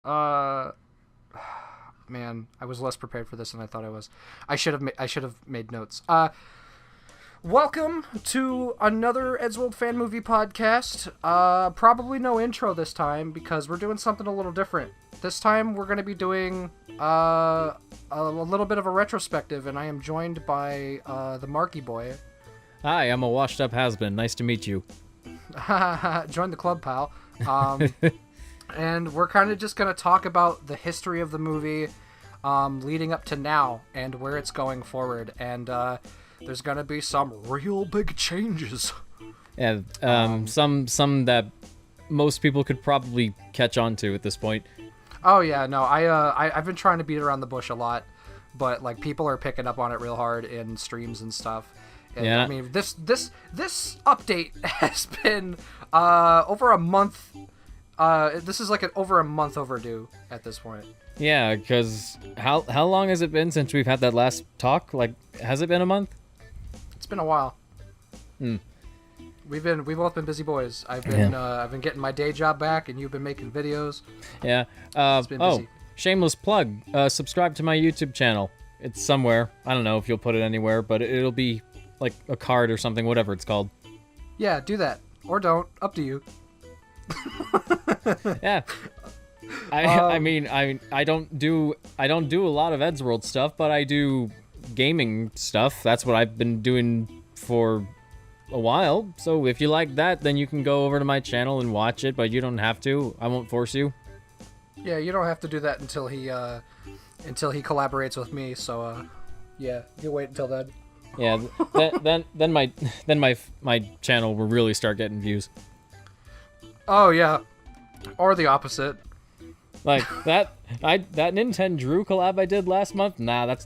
Uh, man, I was less prepared for this than I thought I was. I should have made notes. Welcome to another Eddsworld fan movie podcast. Probably no intro this time because we're doing something a little different. This time we're going to be doing a little bit of a retrospective, and I am joined by the Marky Boy. Hi, I'm a washed-up has-been. Nice to meet you. Join the club, pal. And we're kind of just going to talk about the history of the movie leading up to now and where it's going forward. And there's going to be some real big changes. Yeah, some that most people could probably catch on to at this point. Oh, yeah, no, I've been trying to beat around the bush a lot, but, like, people are picking up on it real hard in streams and stuff. And, yeah. I mean, this update has been over a month. This is like over a month overdue at this point. Yeah, because how long has it been since we've had that last talk? Like, has it been a month? It's been a while. We've both been busy boys. I've been getting my day job back, and you've been making videos. Yeah. It's been busy. Shameless plug. Subscribe to my YouTube channel. It's somewhere. I don't know if you'll put it anywhere, but it'll be like a card or something, whatever it's called. Yeah, do that or don't. Up to you. Yeah. I mean, I don't do a lot of Eddsworld stuff, but I do gaming stuff. That's what I've been doing for a while. So if you like that, then you can go over to my channel and watch it, but you don't have to. I won't force you. Yeah, you don't have to do that until he collaborates with me. So yeah, you wait until then. Yeah, then my channel will really start getting views. Oh yeah, or the opposite. Like that Nintendo Drew collab I did last month. Nah,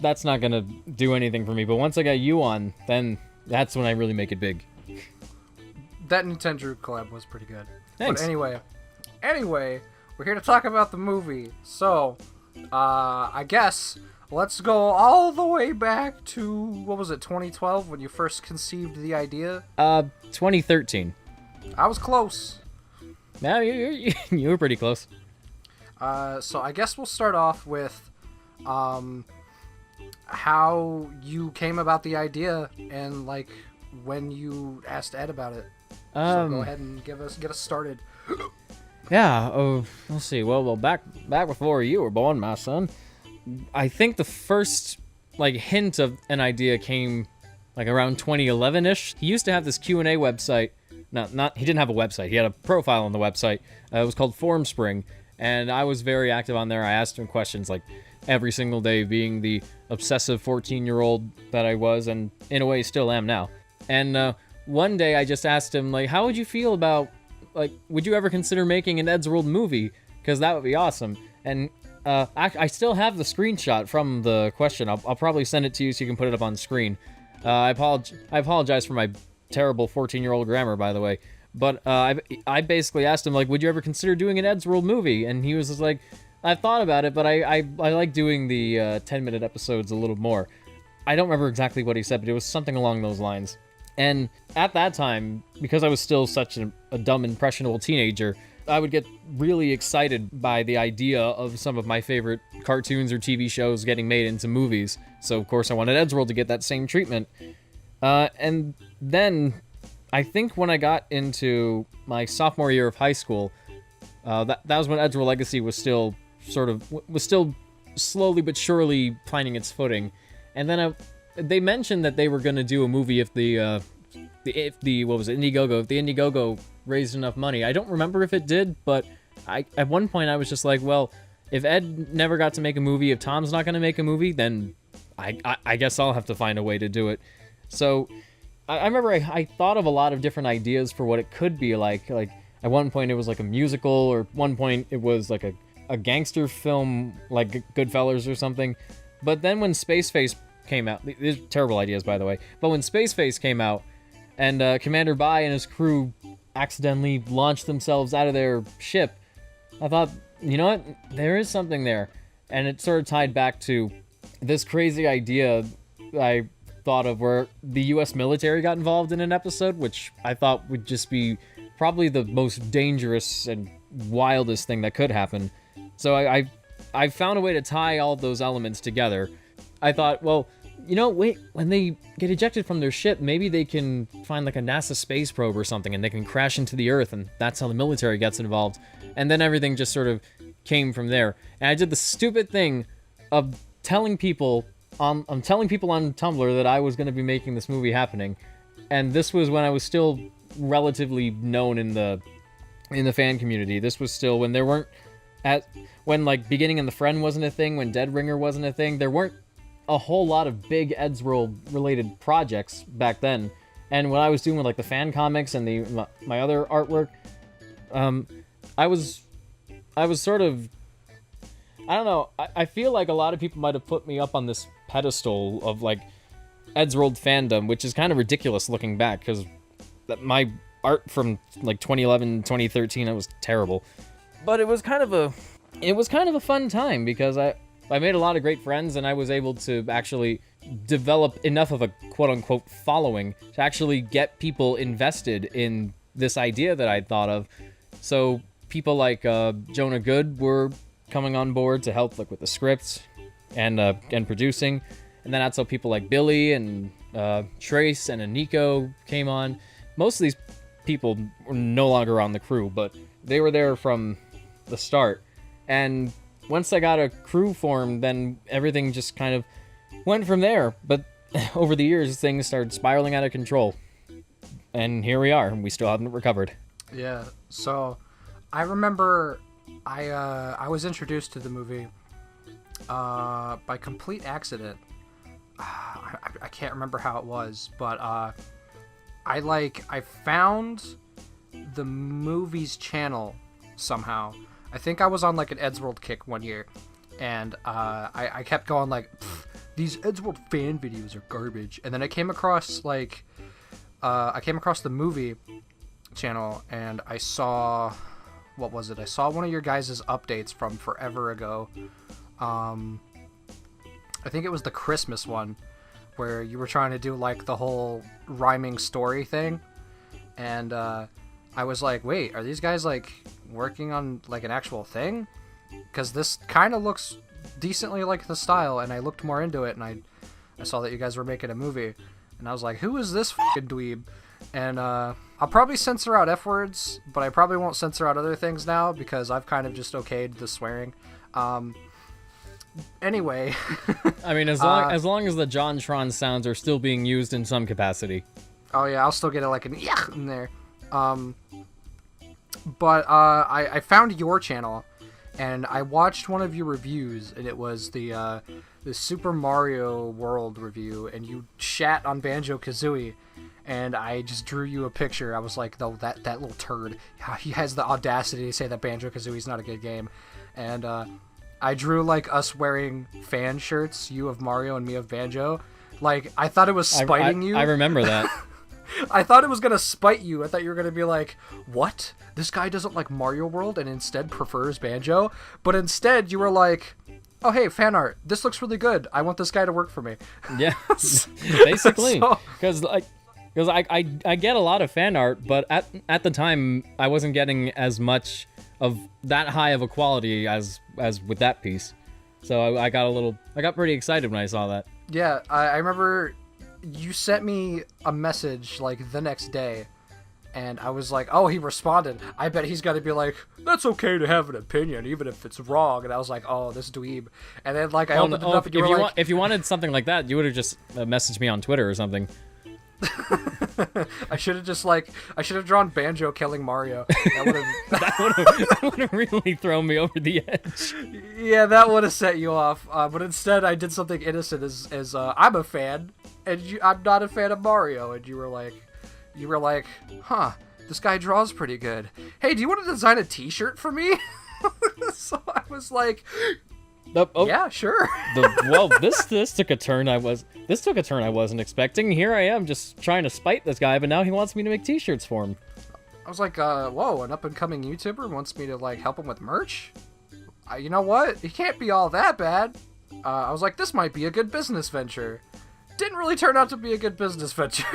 that's not gonna do anything for me. But once I got you on, then that's when I really make it big. That Nintendo Drew collab was pretty good. Thanks. But anyway, we're here to talk about the movie. So, I guess let's go all the way back to, what was it, 2012 when you first conceived the idea? 2013. I was close. Yeah, you were pretty close. So I guess we'll start off with how you came about the idea and like when you asked Ed about it. So go ahead and get us started. Yeah. Oh, let's see. Well, back before you were born, my son. I think the first like hint of an idea came like around 2011-ish. He used to have this Q&A website. He didn't have a website. He had a profile on the website. It was called Formspring, and I was very active on there. I asked him questions like every single day, being the obsessive 14-year-old that I was, and in a way still am now. And one day I just asked him, like, how would you feel about, like, would you ever consider making an Eddsworld movie? Because that would be awesome. And I still have the screenshot from the question. I'll probably send it to you so you can put it up on the screen. I apologize for my terrible 14-year-old grammar, by the way. But I basically asked him, like, would you ever consider doing an Eddsworld movie? And he was just like, I've thought about it, but I like doing the 10-minute episodes a little more. I don't remember exactly what he said, but it was something along those lines. And at that time, because I was still such a dumb, impressionable teenager, I would get really excited by the idea of some of my favorite cartoons or TV shows getting made into movies. So, of course, I wanted Eddsworld to get that same treatment. And then, I think when I got into my sophomore year of high school, that was when Eddsworld Legacy was still slowly but surely finding its footing. And then they mentioned that they were going to do a movie if the Indiegogo raised enough money. I don't remember if it did, but at one point I was just like, well, if Ed never got to make a movie, if Tom's not going to make a movie, then I guess I'll have to find a way to do it. So I remember I thought of a lot of different ideas for what it could be like. Like at one point it was like a musical, or at one point it was like a gangster film like Goodfellas or something. But then when Spaceface came out, these are terrible ideas, by the way, but when Spaceface came out and Commander Bai and his crew accidentally launched themselves out of their ship, I thought, you know what, there is something there. And it sort of tied back to this crazy idea I thought of where the US military got involved in an episode, which I thought would just be probably the most dangerous and wildest thing that could happen. So I found a way to tie all those elements together. I thought, well, wait, when they get ejected from their ship, maybe they can find like a NASA space probe or something, and they can crash into the Earth, and that's how the military gets involved. And then everything just sort of came from there. And I did the stupid thing of telling people on Tumblr that I was going to be making this movie happening. And this was when I was still relatively known in the fan community. This was still when there weren't when like Beginning and the Friend wasn't a thing, when Dead Ringer wasn't a thing. There weren't a whole lot of big Eddsworld related projects back then. And what I was doing with like the fan comics and my other artwork, I was sort of, I don't know, I feel like a lot of people might have put me up on this pedestal of like Eddsworld fandom, which is kind of ridiculous looking back, because my art from like 2011, 2013, it was terrible. But it was kind of a fun time, because I made a lot of great friends, and I was able to actually develop enough of a quote-unquote following to actually get people invested in this idea that I'd thought of. So people like Jonah Good were coming on board to help like with the scripts and producing. And then that's how people like Billy and Trace and Nico came on. Most of these people were no longer on the crew, but they were there from the start. And once I got a crew formed, then everything just kind of went from there. But over the years, things started spiraling out of control. And here we are, and we still haven't recovered. Yeah, so I remember I was introduced to the movie by complete accident. I can't remember how it was, but I found the movie's channel somehow. I think I was on like an Eddsworld kick one year, and I kept going like, these Eddsworld fan videos are garbage. And then I came across the movie channel, and I saw, what was it? I saw one of your guys' updates from forever ago. I think it was the Christmas one, where you were trying to do like the whole rhyming story thing, and I was like, wait, are these guys like working on like an actual thing? Because this kind of looks decently like the style. And I looked more into it, and I saw that you guys were making a movie, and I was like, who is this fucking dweeb? And I'll probably censor out F words, but I probably won't censor out other things now, because I've kind of just okayed the swearing. Anyway. I mean, as long as the JonTron sounds are still being used in some capacity. Oh yeah, I'll still get it like an yeah in there. But I found your channel, and I watched one of your reviews, and it was the Super Mario World review, and you shat on Banjo-Kazooie, and I just drew you a picture. I was like, though, that little turd, he has the audacity to say that Banjo-Kazooie's not a good game. And I drew like us wearing fan shirts, you of Mario and me of Banjo. Like, I thought it was spiting you. I remember that. I thought it was going to spite you. I thought you were going to be like, what? This guy doesn't like Mario World and instead prefers Banjo? But instead, you were like, oh, hey, fan art. This looks really good. I want this guy to work for me. Yeah, basically. Because I get a lot of fan art, but at the time, I wasn't getting as much of that high of a quality as with that piece. So I got pretty excited when I saw that. Yeah, I remember you sent me a message like the next day, and I was like, oh, he responded. I bet he's got to be like, that's okay to have an opinion, even if it's wrong. And I was like, oh, this dweeb. And then like I opened it up, and you were like, if you wanted something like that, you would have just messaged me on Twitter or something. I should have drawn Banjo killing Mario. That would have really thrown me over the edge. Yeah, that would have set you off. But instead, I did something innocent as I'm a fan, and I'm not a fan of Mario. And you were like, huh, this guy draws pretty good. Hey, do you want to design a T-shirt for me? So I was like, yeah, sure. This took a turn I wasn't expecting. Here I am just trying to spite this guy, but now he wants me to make T-shirts for him. I was like, whoa, an up-and-coming YouTuber wants me to like help him with merch? You know what? He can't be all that bad. I was like, this might be a good business venture. Didn't really turn out to be a good business venture.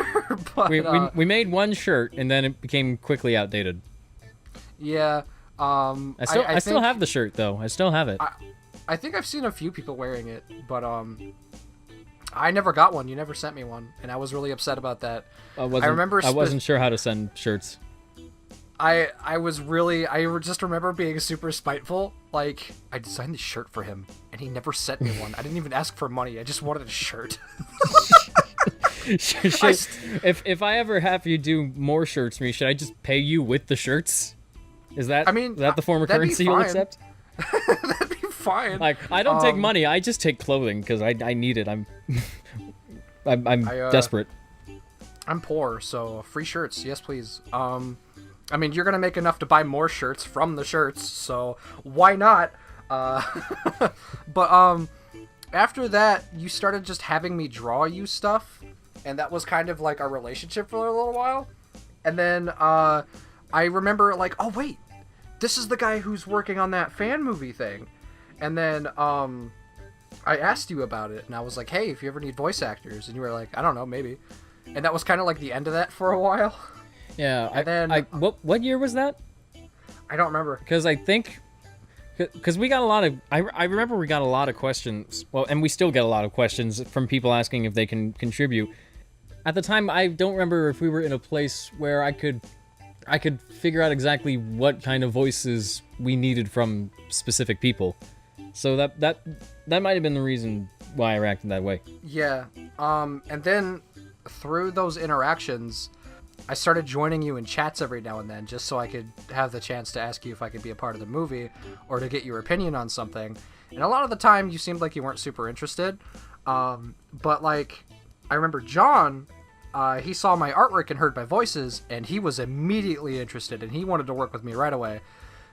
But we made one shirt, and then it became quickly outdated. Yeah. I still have the shirt though. I still have it. I think I've seen a few people wearing it, but I never got one. You never sent me one, and I was really upset about that. I wasn't sure how to send shirts. I just remember being super spiteful. Like, I designed this shirt for him, and he never sent me one. I didn't even ask for money. I just wanted a shirt. If I ever have you do more shirts for me, should I just pay you with the shirts? Is that the form of currency you'll accept? That'd be fine. Like, I don't take money. I just take clothing because I need it. I'm desperate. I'm poor, so free shirts, yes please. I mean, you're gonna make enough to buy more shirts from the shirts, so why not? But after that, you started just having me draw you stuff, and that was kind of like our relationship for a little while. And then I remember like, oh wait, this is the guy who's working on that fan movie thing. And then I asked you about it, and I was like, hey, if you ever need voice actors, and you were like, I don't know, maybe. And that was kind of like the end of that for a while. Yeah. What year was that? I don't remember. Because we got a lot of... I remember we got a lot of questions. Well, and we still get a lot of questions from people asking if they can contribute. At the time, I don't remember if we were in a place where I could figure out exactly what kind of voices we needed from specific people. So that might have been the reason why I reacted that way. Yeah. And then through those interactions, I started joining you in chats every now and then just so I could have the chance to ask you if I could be a part of the movie or to get your opinion on something. And a lot of the time you seemed like you weren't super interested. But like, I remember John, he saw my artwork and heard my voices, and he was immediately interested, and he wanted to work with me right away.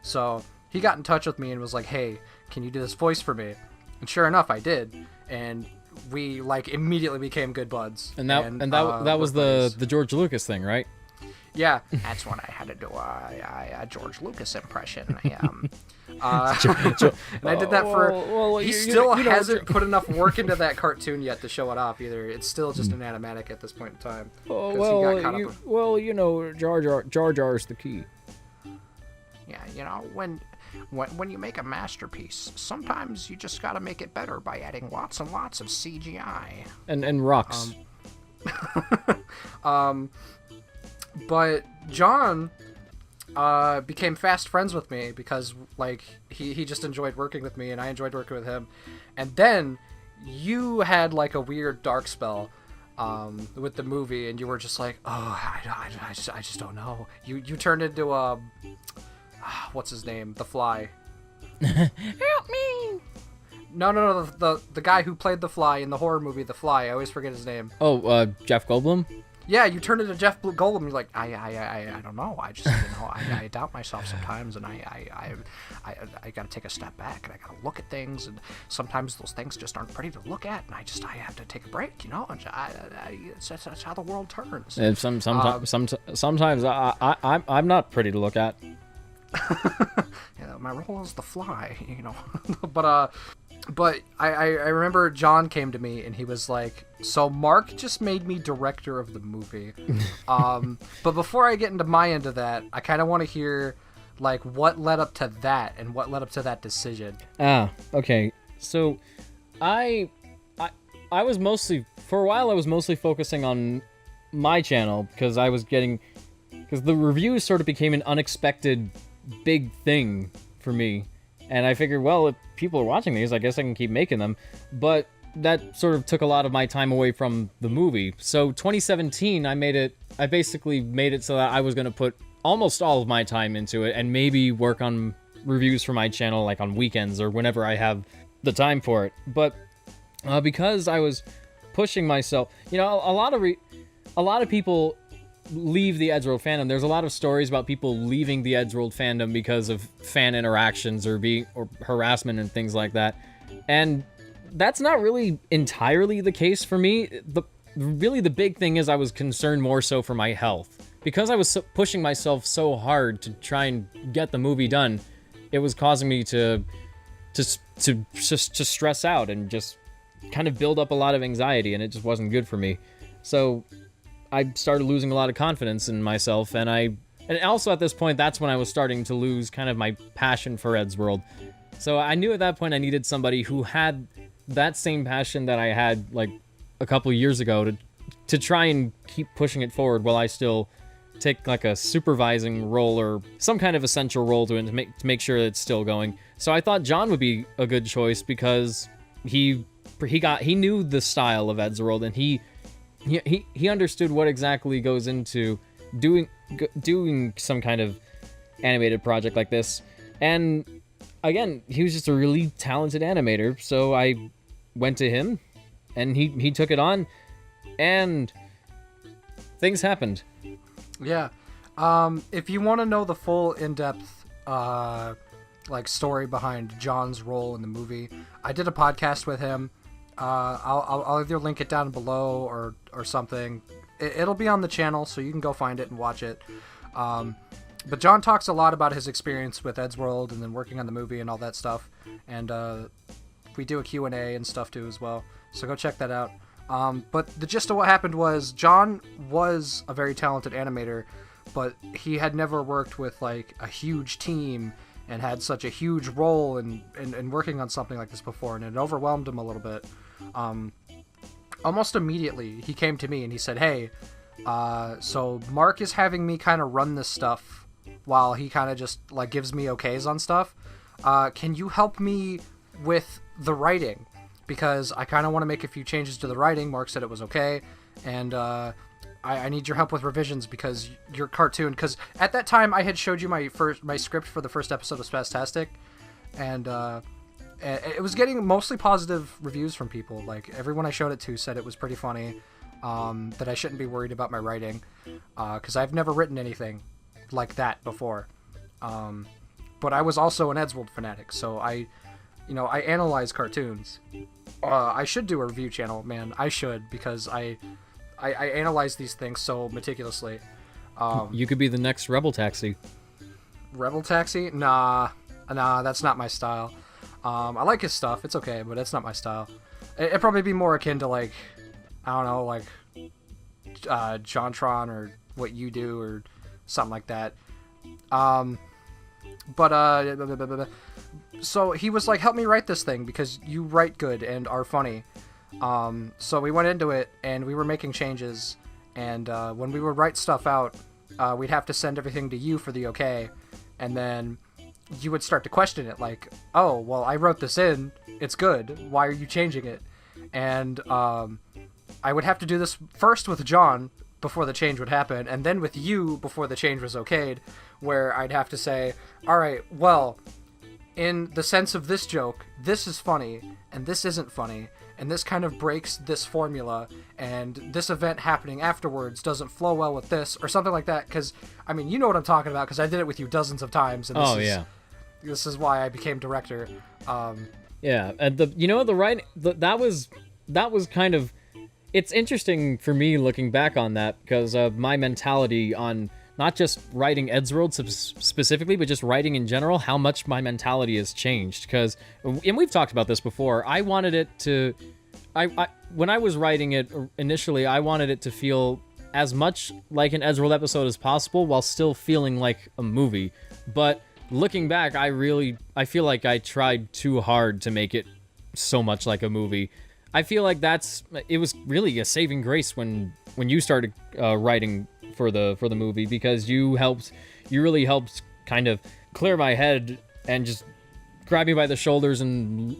So he got in touch with me and was like, hey, can you do this voice for me? And sure enough, I did. And we like immediately became good buds. And that was the George Lucas thing, right? Yeah, that's when I had to do a George Lucas impression. And I did that for... Well, he still hasn't put enough work into that cartoon yet to show it off either. It's still just an animatic at this point in time. Jar Jar's the key. Yeah, when you make a masterpiece, sometimes you just gotta make it better by adding lots and lots of CGI. And rocks. But John became fast friends with me because like he just enjoyed working with me and I enjoyed working with him. And then you had like a weird dark spell with the movie, and you were just like, oh, I just don't know. You turned into what's his name? The Fly. Help me! No, the guy who played the Fly in the horror movie The Fly. I always forget his name. Oh, Jeff Goldblum? Yeah, you turned into Jeff Goldblum. You're like, I don't know. I just, I doubt myself sometimes, and I gotta take a step back, and I gotta look at things, and sometimes those things just aren't pretty to look at, and I have to take a break, and that's how the world turns. And sometimes I'm not pretty to look at. Yeah, my role is the Fly, But I remember John came to me and he was like, so Mark just made me director of the movie. But before I get into my end of that, I kind of want to hear like what led up to that and what led up to that decision. Okay. So I was mostly, for a while I was mostly focusing on my channel because the reviews sort of became an unexpected big thing for me. And I figured, well, if people are watching these, I guess I can keep making them. But that sort of took a lot of my time away from the movie. So 2017, I basically made it so that I was going to put almost all of my time into it and maybe work on reviews for my channel like on weekends or whenever I have the time for it. But because I was pushing myself, a lot of people leave the Eddsworld fandom. There's a lot of stories about people leaving the Eddsworld fandom because of fan interactions or harassment and things like that. And that's not really entirely the case for me. The big thing is I was concerned more so for my health. Because I was pushing myself so hard to try and get the movie done, it was causing me to stress out and just kind of build up a lot of anxiety, and it just wasn't good for me. So I started losing a lot of confidence in myself, and I And also at this point, that's when I was starting to lose kind of my passion for Eddsworld. So I knew at that point I needed somebody who had that same passion that I had like a couple years ago to try and keep pushing it forward while I still take like a supervising role or some kind of essential role to make sure it's still going. So I thought John would be a good choice because he knew the style of Eddsworld, and he understood what exactly goes into doing some kind of animated project like this. And again, he was just a really talented animator, so I went to him and he took it on, and things happened. Yeah. If you want to know the full in-depth like story behind John's role in the movie, I did a podcast with him. I'll either link it down below or something. It'll be on the channel, so you can go find it and watch it. But John talks a lot about his experience with Eddsworld and then working on the movie and all that stuff. And we do a Q&A and stuff too as well. So go check that out. But the gist of what happened was John was a very talented animator, but he had never worked with like a huge team and had such a huge role in working on something like this before, and it overwhelmed him a little bit. Almost immediately, he came to me and he said, hey, so Mark is having me kind of run this stuff while he kind of just like gives me okays on stuff. Can you help me with the writing? Because I kind of want to make a few changes to the writing. Mark said it was okay, and I need your help with revisions because your cartoon. Because at that time I had showed you my script for the first episode of Spastastic, and it was getting mostly positive reviews from people. Like everyone I showed it to said it was pretty funny, that I shouldn't be worried about my writing, because I've never written anything like that before. But I was also an Eddsworld fanatic, so I analyze cartoons. I should do a review channel, man. I should, because I analyze these things so meticulously. You could be the next Rebel Taxi. Rebel Taxi? Nah, that's not my style. I like his stuff. It's okay, but it's not my style. It'd probably be more akin to like, I don't know, like JonTron or what you do or something like that. So he was like, help me write this thing because you write good and are funny. So we went into it and we were making changes, and when we would write stuff out, we'd have to send everything to you for the okay, and then you would start to question it, like, oh, well, I wrote this in, it's good, why are you changing it? And I would have to do this first with John before the change would happen, and then with you before the change was okayed, where I'd have to say, alright, well, in the sense of this joke, this is funny, and this isn't funny, and this kind of breaks this formula, and this event happening afterwards doesn't flow well with this, or something like that, because, I mean, you know what I'm talking about, because I did it with you dozens of times, and this is why I became director. Yeah, and the writing, that was kind of, it's interesting for me looking back on that, because of my mentality on not just writing Eddsworld specifically, but just writing in general, how much my mentality has changed. Because, and we've talked about this before, I wanted it to, when I was writing it initially, I wanted it to feel as much like an Eddsworld episode as possible while still feeling like a movie. But looking back, I feel like I tried too hard to make it so much like a movie. I feel like it was really a saving grace when you started writing for the movie, because you really helped kind of clear my head and just grab me by the shoulders and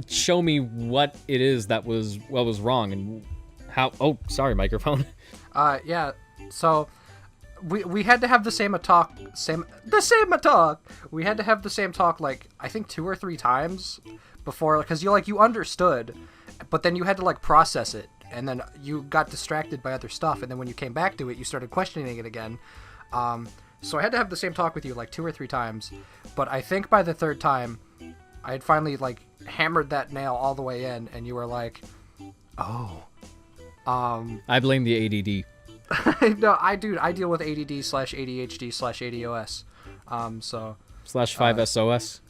show me what it is that was wrong and how. Oh, sorry, microphone. Yeah. So we had to have the same talk. We had to have the same talk like I think 2 or 3 times before, because you understood, but then you had to like process it. And then you got distracted by other stuff, and then when you came back to it, you started questioning it again. So I had to have the same talk with you like 2 or 3 times, but I think by the 3rd time, I had finally like hammered that nail all the way in, and you were like, "Oh." I blame the ADD. No, I deal with ADD/ADHD/ADOS. So /5SOS.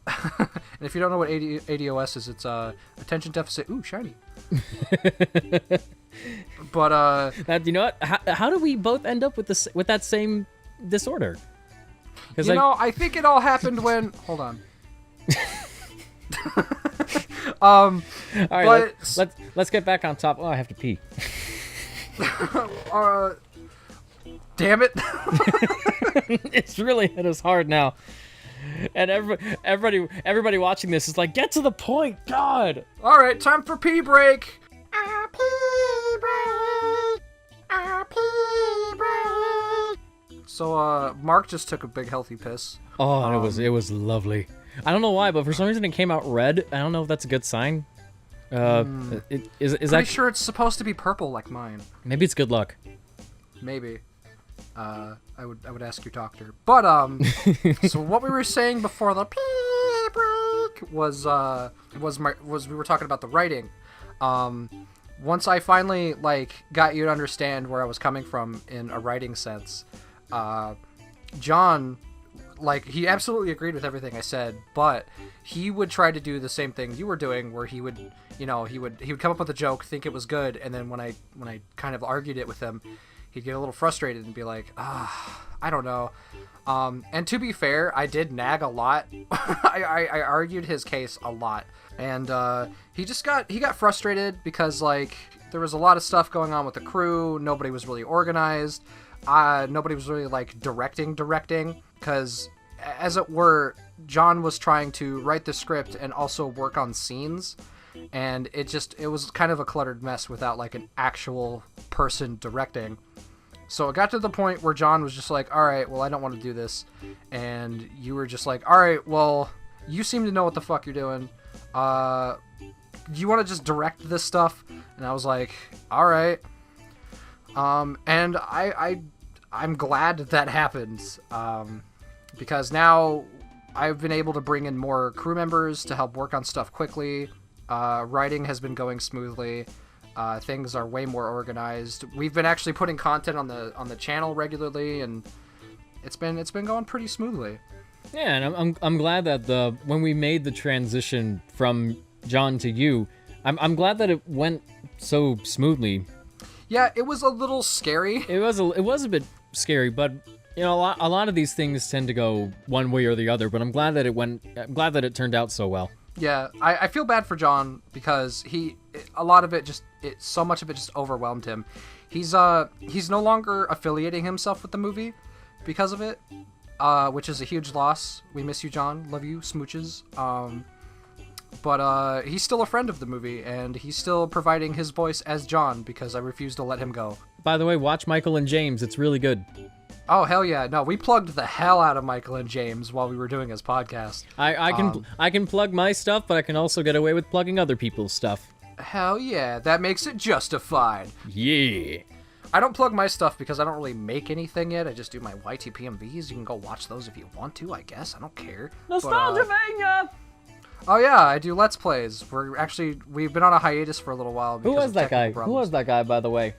And if you don't know what ADOS is, it's attention deficit. Ooh, shiny. But you know what? How do we both end up with that same disorder. I think it all happened when. Hold on. All right, but let's get back on top. Oh, I have to pee. Damn it. It's really hit us hard now. And everybody watching this is like, get to the point, God. All right, time for pee break. So, Mark just took a big healthy piss. Oh, and it was lovely. I don't know why, but for some reason it came out red. I don't know if that's a good sign. Is Pretty that sure it's supposed to be purple like mine. maybe it's good luck? Maybe. I would ask your doctor. But so what we were saying before the pee break was we were talking about the writing. Once I finally got you to understand where I was coming from in a writing sense, John, he absolutely agreed with everything I said, but he would try to do the same thing you were doing, where he would come up with a joke, think it was good, and then when I kind of argued it with him, he'd get a little frustrated and be like, I don't know. And to be fair, I did nag a lot. I argued his case a lot, and he got frustrated because there was a lot of stuff going on with the crew. Nobody was really organized. Nobody was really directing, because as it were, John was trying to write the script and also work on scenes, and it was kind of a cluttered mess without an actual person directing. So it got to the point where John was just like, all right, well, I don't want to do this. And you were just like, all right, well, you seem to know what the fuck you're doing. Do you want to just direct this stuff? And I was like, all right. And I'm glad that happened. Because now I've been able to bring in more crew members to help work on stuff quickly. Writing has been going smoothly. Things are way more organized. We've been actually putting content on the channel regularly, and it's been going pretty smoothly. Yeah, and I'm glad that when we made the transition from John to you, I'm glad that it went so smoothly. Yeah, it was a little scary. It was a bit scary, but a lot of these things tend to go one way or the other. But I'm glad that it turned out so well. Yeah, I feel bad for John because a lot of it so much of it just overwhelmed him. He's no longer affiliating himself with the movie because of it, which is a huge loss. We miss you, John. Love you, smooches. But he's still a friend of the movie, and he's still providing his voice as John because I refuse to let him go. By the way, watch Michael and James. It's really good. Oh, hell yeah. No, we plugged the hell out of Michael and James while we were doing his podcast. I can plug my stuff, but I can also get away with plugging other people's stuff. Hell yeah. That makes it justified. Yeah. I don't plug my stuff because I don't really make anything yet. I just do my YTPMVs. You can go watch those if you want to, I guess. I don't care. Nostalgia-vania! Oh yeah, I do Let's Plays. We've been on a hiatus for a little while. Who was that guy? Who was that guy, by the way?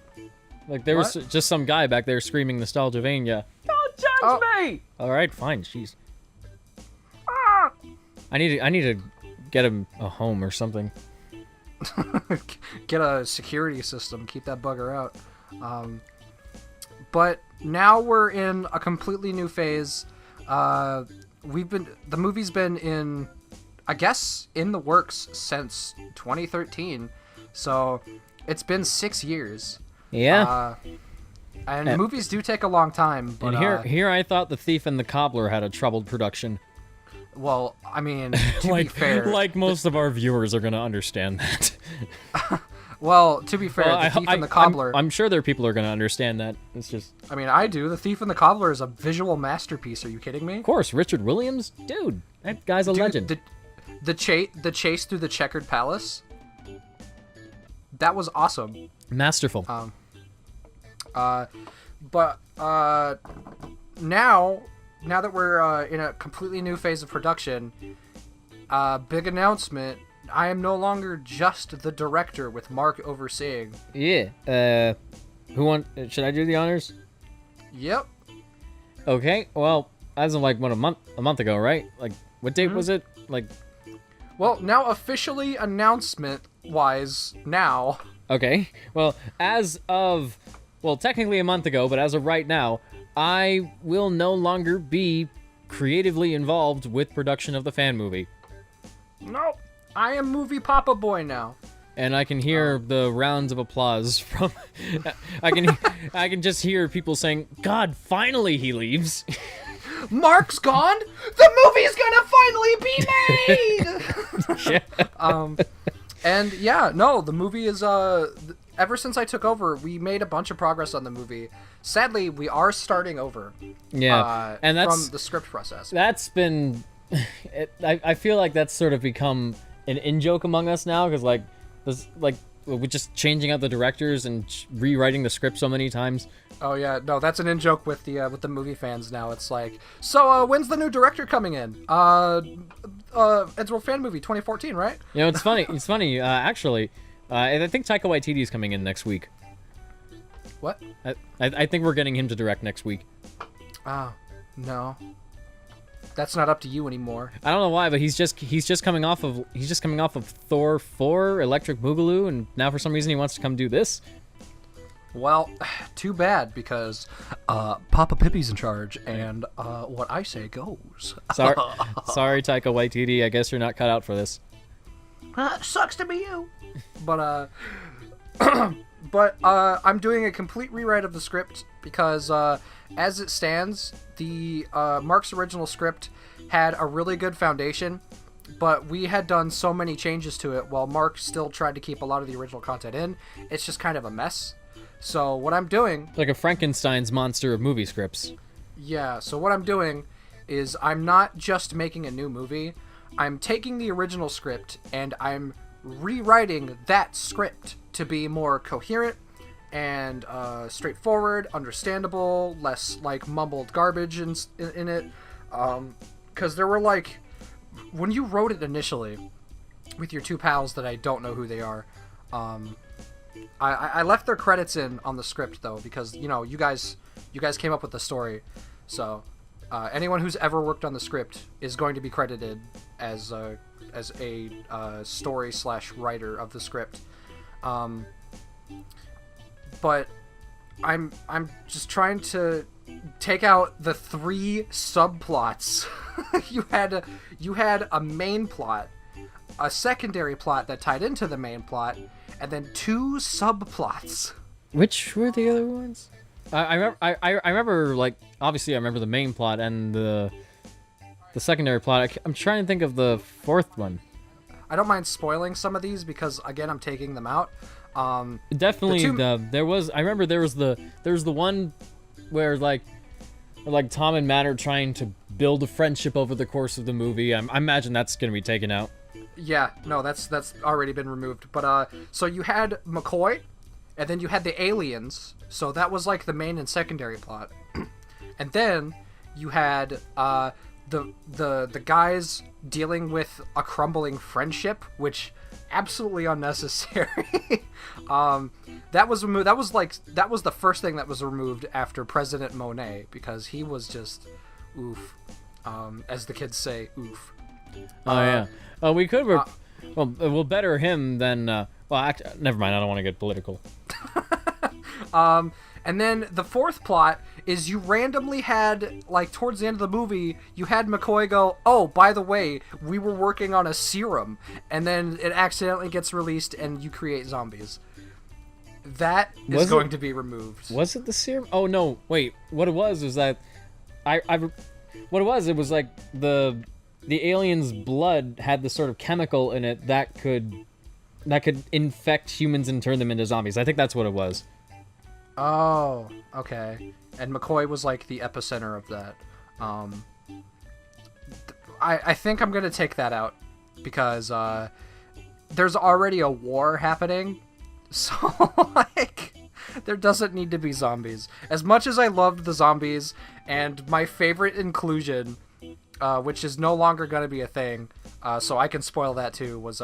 There was just some guy back there screaming Nostalgia-vania. Don't judge me! Alright, fine, jeez. I need to get him a home or something. Get a security system. Keep that bugger out. But now we're in a completely new phase. The movie's been in, I guess, in the works since 2013. So it's been 6 years. Yeah. And movies do take a long time. But, and here I thought The Thief and the Cobbler had a troubled production. Well, I mean, to be fair... Like most of our viewers are going to understand that. Well, to be fair, The Thief and the Cobbler... I'm sure there are people who are going to understand that. It's just... I mean, I do. The Thief and the Cobbler is a visual masterpiece. Are you kidding me? Of course, Richard Williams? Dude, that guy's a legend. The chase through the Checkered Palace? That was awesome. Masterful. But now that we're in a completely new phase of production, big announcement: I am no longer just the director with Mark overseeing. Yeah. Should I do the honors? Yep. Okay. Well, as of a month ago, right? What date was it? Well, now officially announcement-wise, now. Okay. Well, as of... Well, technically a month ago, but as of right now, I will no longer be creatively involved with production of the fan movie. Nope. I am movie papa boy now. And I can hear the rounds of applause from. I can just hear people saying, "God, finally he leaves." Mark's gone. The movie's gonna finally be made. And yeah, no, the movie is ever since I took over, we made a bunch of progress on the movie. Sadly, we are starting over. Yeah, and that's from the script process. That's been. I feel like that's sort of become an in-joke among us now, because we're just changing out the directors and rewriting the script so many times. Oh yeah, no, that's an in-joke with the movie fans now. It's like, so when's the new director coming in? Eddsworld Fan Movie 2014, right? You know, it's funny. It's funny, actually. I think Taika Waititi is coming in next week. What? I think we're getting him to direct next week. Oh, no. That's not up to you anymore. I don't know why, but he's just coming off of Thor 4, Electric Boogaloo, and now for some reason he wants to come do this. Well, too bad, because Papa Pippi's in charge, and what I say goes. Sorry, Taika Waititi. I guess you're not cut out for this. Sucks to be you. But I'm doing a complete rewrite of the script because as it stands, the Mark's original script had a really good foundation, but we had done so many changes to it while Mark still tried to keep a lot of the original content in. It's just kind of a mess. So what I'm doing... Like a Frankenstein's monster of movie scripts. Yeah, so what I'm doing is I'm not just making a new movie. I'm taking the original script and I'm rewriting that script to be more coherent and straightforward, understandable, less like mumbled garbage in it. Because there were like, when you wrote it initially with your two pals that I don't know who they are, I left their credits in on the script though, because you know you guys came up with the story, so anyone who's ever worked on the script is going to be credited as a story / writer of the script. But I'm just trying to take out the 3 subplots. you had a main plot, a secondary plot that tied into the main plot, and then 2 subplots. Which were the other ones? I remember, like, obviously I remember the main plot and the secondary plot. I'm trying to think of the 4th one. I don't mind spoiling some of these because again I'm taking them out. Definitely there was the one where like Tom and Matt are trying to build a friendship over the course of the movie. I imagine that's gonna be taken out. Yeah, no, that's already been removed. But so you had McCoy, and then you had the aliens. So that was like the main and secondary plot. And then you had the guys dealing with a crumbling friendship, which absolutely unnecessary. That was removed. That was the first thing that was removed after President Monet, because he was just oof, as the kids say, oof. Oh yeah. We could. We'll better him than. Never mind. I don't want to get political. And then the 4th plot is you randomly had, like, towards the end of the movie, you had McCoy go, oh, by the way, we were working on a serum. And then it accidentally gets released and you create zombies. That is going to be removed. Was it the serum? Oh, no. Wait. What it was that... What it was like the alien's blood had this sort of chemical in it that could infect humans and turn them into zombies. I think that's what it was. Oh, okay. And McCoy was like the epicenter of that. I think I'm gonna take that out because there's already a war happening, so like there doesn't need to be zombies. As much as I loved the zombies, and my favorite inclusion, which is no longer gonna be a thing, so I can spoil that too, was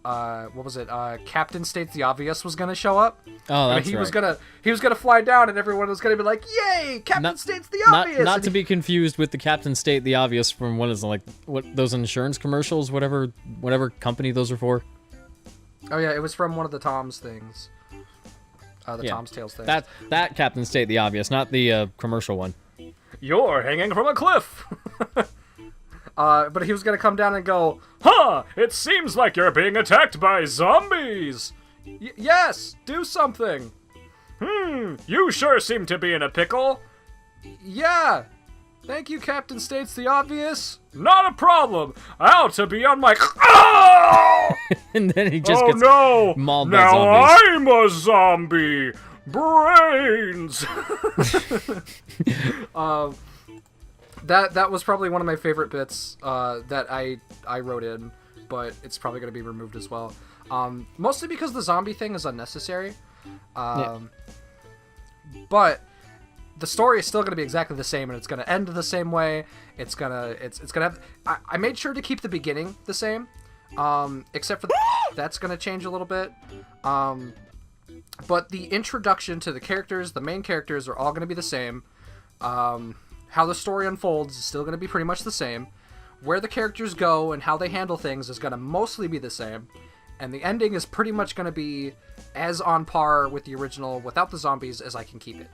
what was it? Captain States the Obvious was gonna show up. Oh, that's right. He was gonna fly down, and everyone was gonna be like, "Yay, Captain States the Obvious!" Not to be confused with the Captain State the Obvious from what those insurance commercials, whatever company those are for. Oh yeah, it was from one of the Tom's things. Tom's Tales thing. That Captain State the Obvious, not the commercial one. You're hanging from a cliff. But he was gonna come down and go, "Huh! It seems like you're being attacked by zombies. Yes, do something. You sure seem to be in a pickle. Yeah. Thank you, Captain States the Obvious. Not a problem. I'll to be on my. Oh! And then he just gets mauled by now zombies. I'm a zombie. Brains. That was probably one of my favorite bits that I wrote in, but it's probably going to be removed as well. Mostly because the zombie thing is unnecessary. But the story is still going to be exactly the same, and it's going to end the same way. It's gonna have. I made sure to keep the beginning the same, except for that's going to change a little bit. But the introduction to the characters, the main characters, are all going to be the same. How the story unfolds is still going to be pretty much the same. Where the characters go and how they handle things is going to mostly be the same. And the ending is pretty much going to be as on par with the original without the zombies as I can keep it.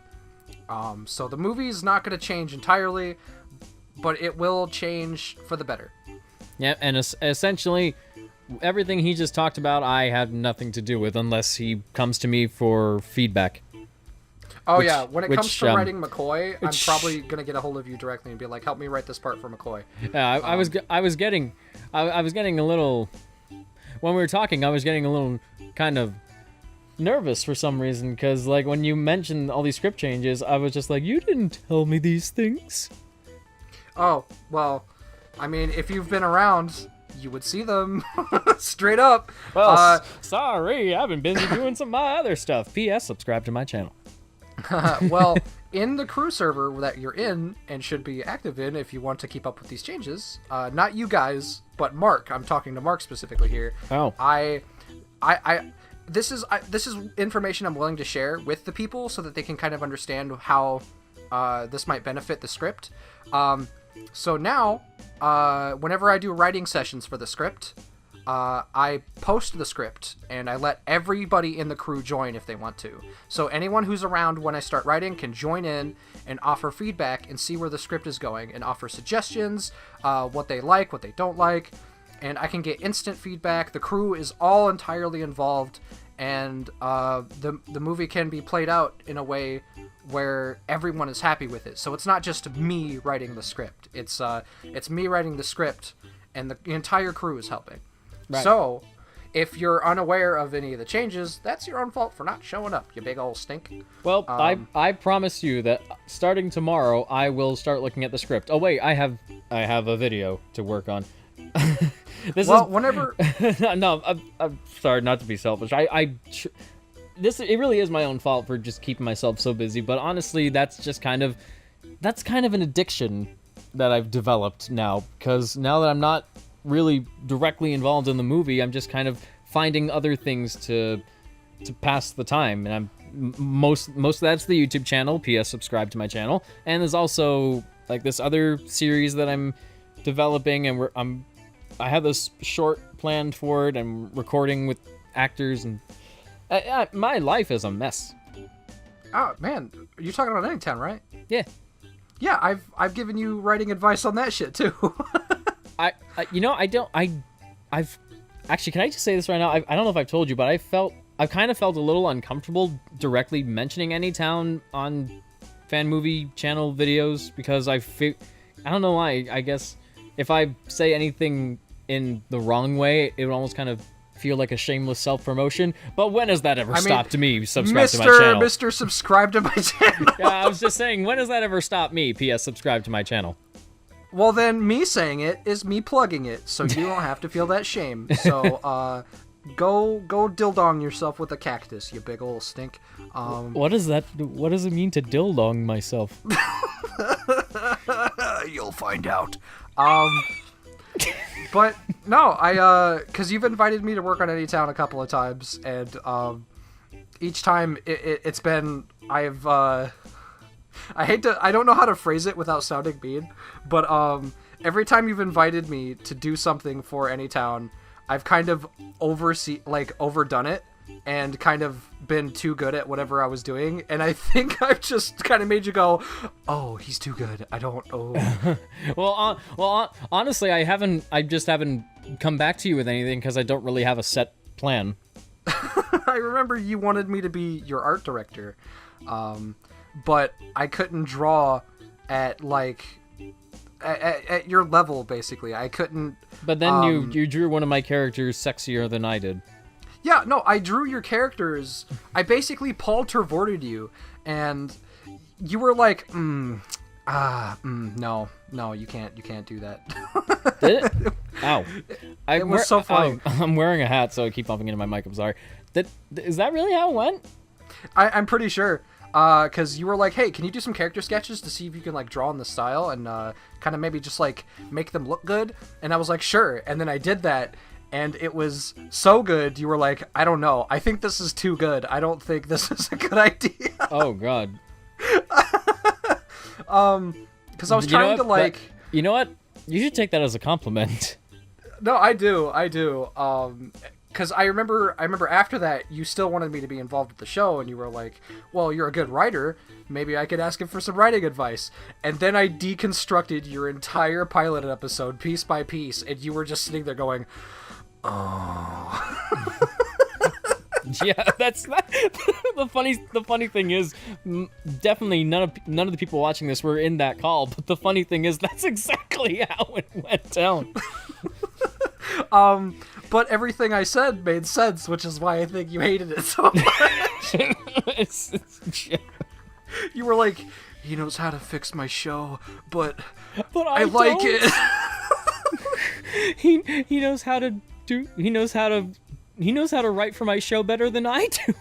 So the movie's not going to change entirely, but it will change for the better. Yeah, and essentially, everything he just talked about, I had nothing to do with unless he comes to me for feedback. Oh, yeah. When it comes to writing McCoy, I'm probably going to get a hold of you directly and be like, help me write this part for McCoy. Yeah, I was getting a little... When we were talking, I was getting a little kind of nervous for some reason, because like when you mentioned all these script changes, I was just like, you didn't tell me these things. Oh, well, I mean, if you've been around, you would see them straight up. Well, sorry, I've been busy doing some of my other stuff. P.S. Subscribe to my channel. Well, in the crew server that you're in and should be active in if you want to keep up with these changes, not you guys, but Mark. I'm talking to Mark specifically here. Oh. This is information I'm willing to share with the people so that they can kind of understand how this might benefit the script. So now, whenever I do writing sessions for the script, I post the script and I let everybody in the crew join if they want to. So anyone who's around when I start writing can join in and offer feedback and see where the script is going and offer suggestions, what they like, what they don't like, and I can get instant feedback. The crew is all entirely involved, and the movie can be played out in a way where everyone is happy with it. So it's not just me writing the script. It's me writing the script, and the entire crew is helping. Right. So, if you're unaware of any of the changes, that's your own fault for not showing up, you big old stink. Well, I promise you that starting tomorrow, I will start looking at the script. Oh wait, I have a video to work on. Whenever. No, I'm sorry not to be selfish. It really is my own fault for just keeping myself so busy. But honestly, that's kind of an addiction that I've developed now. Because now that I'm not really directly involved in the movie, I'm just kind of finding other things to pass the time, and I'm most of that's the YouTube channel. P.S. Subscribe to my channel, and there's also like this other series that I'm developing, and I have this short planned for it. I'm recording with actors, and my life is a mess. Oh man, you're talking about Anytown, right? Yeah. I've given you writing advice on that shit too. I've actually, can I just say this right now? I don't know if I've told you, but I've kind of felt a little uncomfortable directly mentioning Anytown on fan movie channel videos, because I don't know why. I guess if I say anything in the wrong way, it would almost kind of feel like a shameless self-promotion. But when has that ever stopped me subscribe to my channel? Mr. Subscribe to my channel. Yeah, I was just saying, when has that ever stopped me? P.S. Subscribe to my channel. Well, then me saying it is me plugging it, so you don't have to feel that shame. So, go dildong yourself with a cactus, you big old stink. What does it mean to dildong myself? You'll find out. But no, cause you've invited me to work on Anytown a couple of times, and each time it's been, I don't know how to phrase it without sounding mean, but every time you've invited me to do something for Anytown, I've kind of overdone it, and kind of been too good at whatever I was doing, and I think I've just kind of made you go, oh, he's too good. I don't. Oh. Honestly, I just haven't come back to you with anything because I don't really have a set plan. I remember you wanted me to be your art director, but I couldn't draw at at your level. Basically, I couldn't. But then you drew one of my characters sexier than I did. Yeah, no, I drew your characters. I basically Paul Tervorted you, and you were like, no, you can't do that. Did it? Ow. It was so funny. I'm wearing a hat, so I keep bumping into my mic. I'm sorry. Is that really how it went? I'm pretty sure. Because you were like, hey, can you do some character sketches to see if you can, like, draw in the style and kind of maybe just, like, make them look good? And I was like, sure. And then I did that, and it was so good, you were like, I don't know. I think this is too good. I don't think this is a good idea. Oh, God. Because I was trying to, like... You know what? You should take that as a compliment. No, I do. Because I remember after that, you still wanted me to be involved with the show, and you were like, well, you're a good writer. Maybe I could ask him for some writing advice. And then I deconstructed your entire pilot episode piece by piece, and you were just sitting there going, oh. Yeah, that's not, the funny thing is, definitely none of the people watching this were in that call, but the funny thing is that's exactly how it went down. But everything I said made sense, which is why I think you hated it so much. You were like, he knows how to fix my show, but I like it. He knows how to do. He knows how to write for my show better than I do.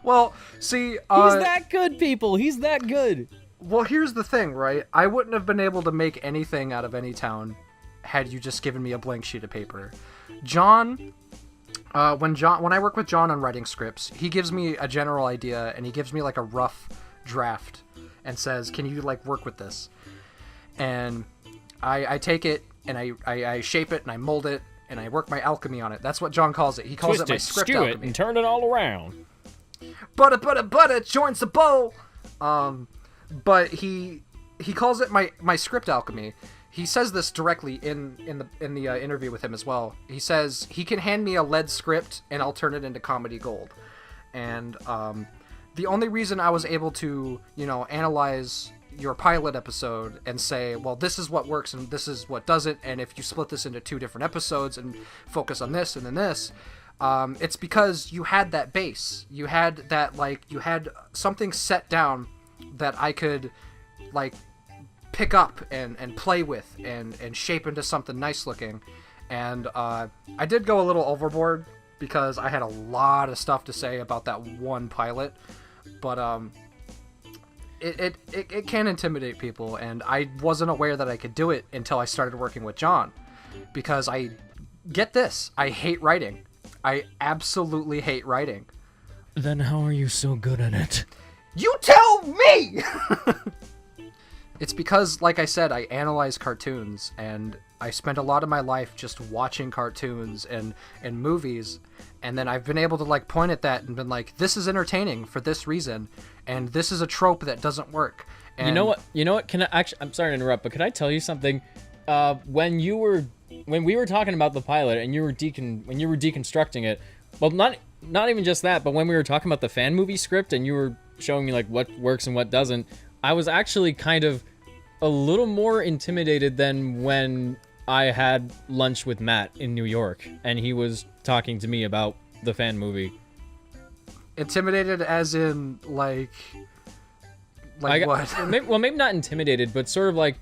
Well, see, he's that good, people. He's that good. Well, here's the thing, right? I wouldn't have been able to make anything out of any town had you just given me a blank sheet of paper. John, when I work with John on writing scripts, he gives me a general idea, and he gives me like a rough draft and says, can you like work with this? And I take it and I shape it and I mold it and I work my alchemy on it. That's what John calls it. He calls it my script skew alchemy. It and turn it all around. Butter joins the bowl. But he calls it my script alchemy. He says this directly in the interview with him as well. He says he can hand me a lead script and I'll turn it into comedy gold. And the only reason I was able to, analyze your pilot episode and say, well, this is what works and this is what doesn't, and if you split this into 2 different episodes and focus on this and then this, it's because you had that base. You had that, you had something set down that I could, pick up and play with and shape into something nice looking. And I did go a little overboard because I had a lot of stuff to say about that one pilot, but it can intimidate people, and I wasn't aware that I could do it until I started working with John, because I hate writing. I absolutely hate writing. Then how are you so good at it? You tell me! It's because, like I said, I analyze cartoons, and I spent a lot of my life just watching cartoons and movies, and then I've been able to point at that and been like, this is entertaining for this reason, and this is a trope that doesn't work. And you know what? Can I actually? I'm sorry to interrupt, but could I tell you something? When we were talking about the pilot and when you were deconstructing it, well, not even just that, but when we were talking about the fan movie script and you were showing me what works and what doesn't, I was actually kind of a little more intimidated than when I had lunch with Matt in New York and he was talking to me about the fan movie. Intimidated as in what? Maybe not intimidated, but sort of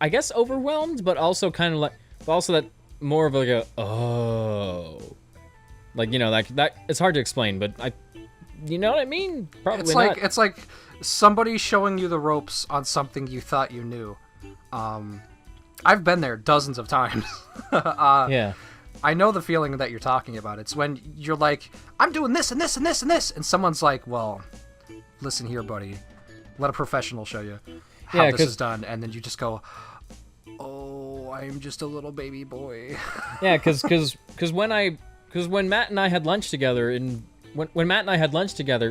I guess overwhelmed, but also kind of also that more of that it's hard to explain, but you know what I mean? Probably not. It's like somebody showing you the ropes on something you thought you knew. I've been there dozens of times. Yeah. I know the feeling that you're talking about. It's when you're like, I'm doing this and this and this and this, and someone's like, well, listen here, buddy. Let a professional show you how this is done, and then you just go, oh, I'm just a little baby boy. Yeah, because when I because when Matt and I had lunch together,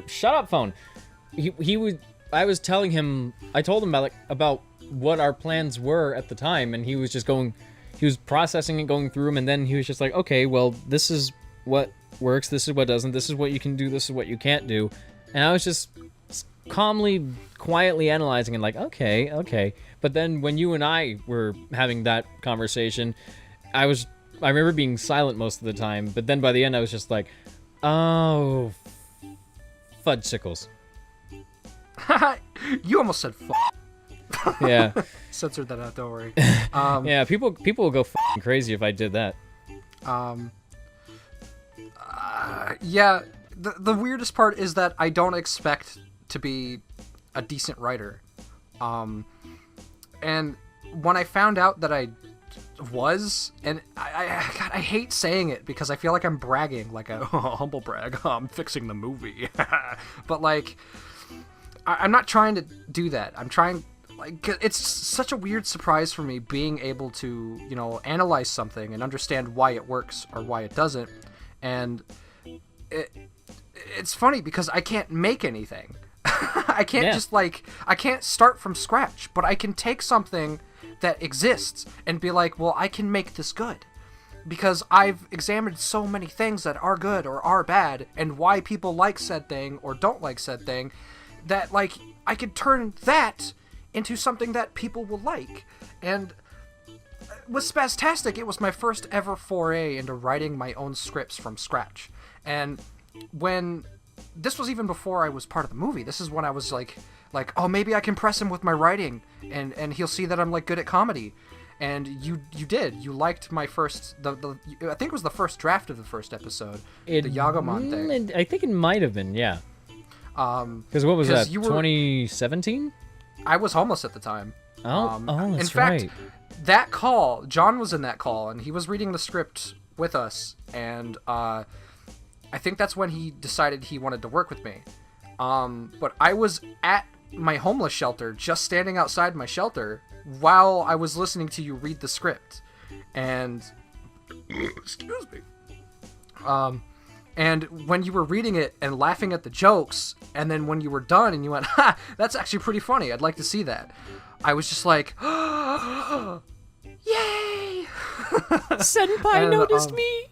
shut up, phone. He would. I was telling him. I told him about what our plans were at the time, and he was just going. He was processing and going through them, and then he was just like, okay, well, this is what works. This is what doesn't. This is what you can do. This is what you can't do. And I was just calmly, quietly analyzing and like, okay. But then when you and I were having that conversation, I remember being silent most of the time, but then by the end I was just like, oh, fudgesicles. You almost said Yeah. Censored that out, don't worry. Yeah, people will go f***ing crazy if I did that. Yeah, the weirdest part is that I don't expect to be a decent writer. And when I found out that I was, and God, I hate saying it because I feel like I'm bragging, like a humble brag. I'm fixing the movie. But like, I'm not trying to do that. I'm trying, like, it's such a weird surprise for me being able to, analyze something and understand why it works or why it doesn't. And it's funny because I can't make anything. I can't I can't start from scratch, but I can take something that exists and be like, well, I can make this good. Because I've examined so many things that are good or are bad and why people like said thing or don't like said thing, that like I could turn that into something that people will like. And with Spastastic, it was my first ever foray into writing my own scripts from scratch. And when this was even before I was part of the movie, this is when I was like, oh, maybe I can press him with my writing and he'll see that I'm like good at comedy. And you did. You liked my first, I think it was the first draft of the first episode, the Yagomon thing. I think it might have been, yeah. Because what was that, 2017? I was homeless at the time. That's right. In right. fact, that call, John was in that call, and he was reading the script with us, and I think that's when he decided he wanted to work with me. But I was at my homeless shelter, just standing outside my shelter, while I was listening to you read the script. And excuse me. And when you were reading it and laughing at the jokes, and then when you were done and you went, ha, that's actually pretty funny, I'd like to see that, I was just like, oh, yay! Senpai noticed me!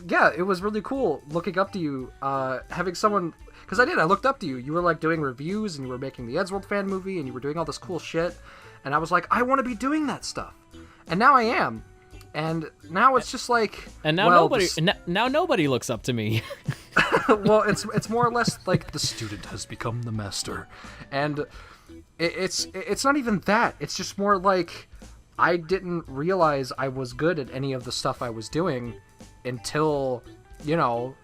Yeah, it was really cool looking up to you, having someone, because I looked up to you. You were like doing reviews, and you were making the Eddsworld fan movie, and you were doing all this cool shit, and I was like, I want to be doing that stuff. And now I am. And now it's just like, and now nobody looks up to me. Well, it's more or less like the student has become the master, and it's not even that. It's just more like I didn't realize I was good at any of the stuff I was doing until,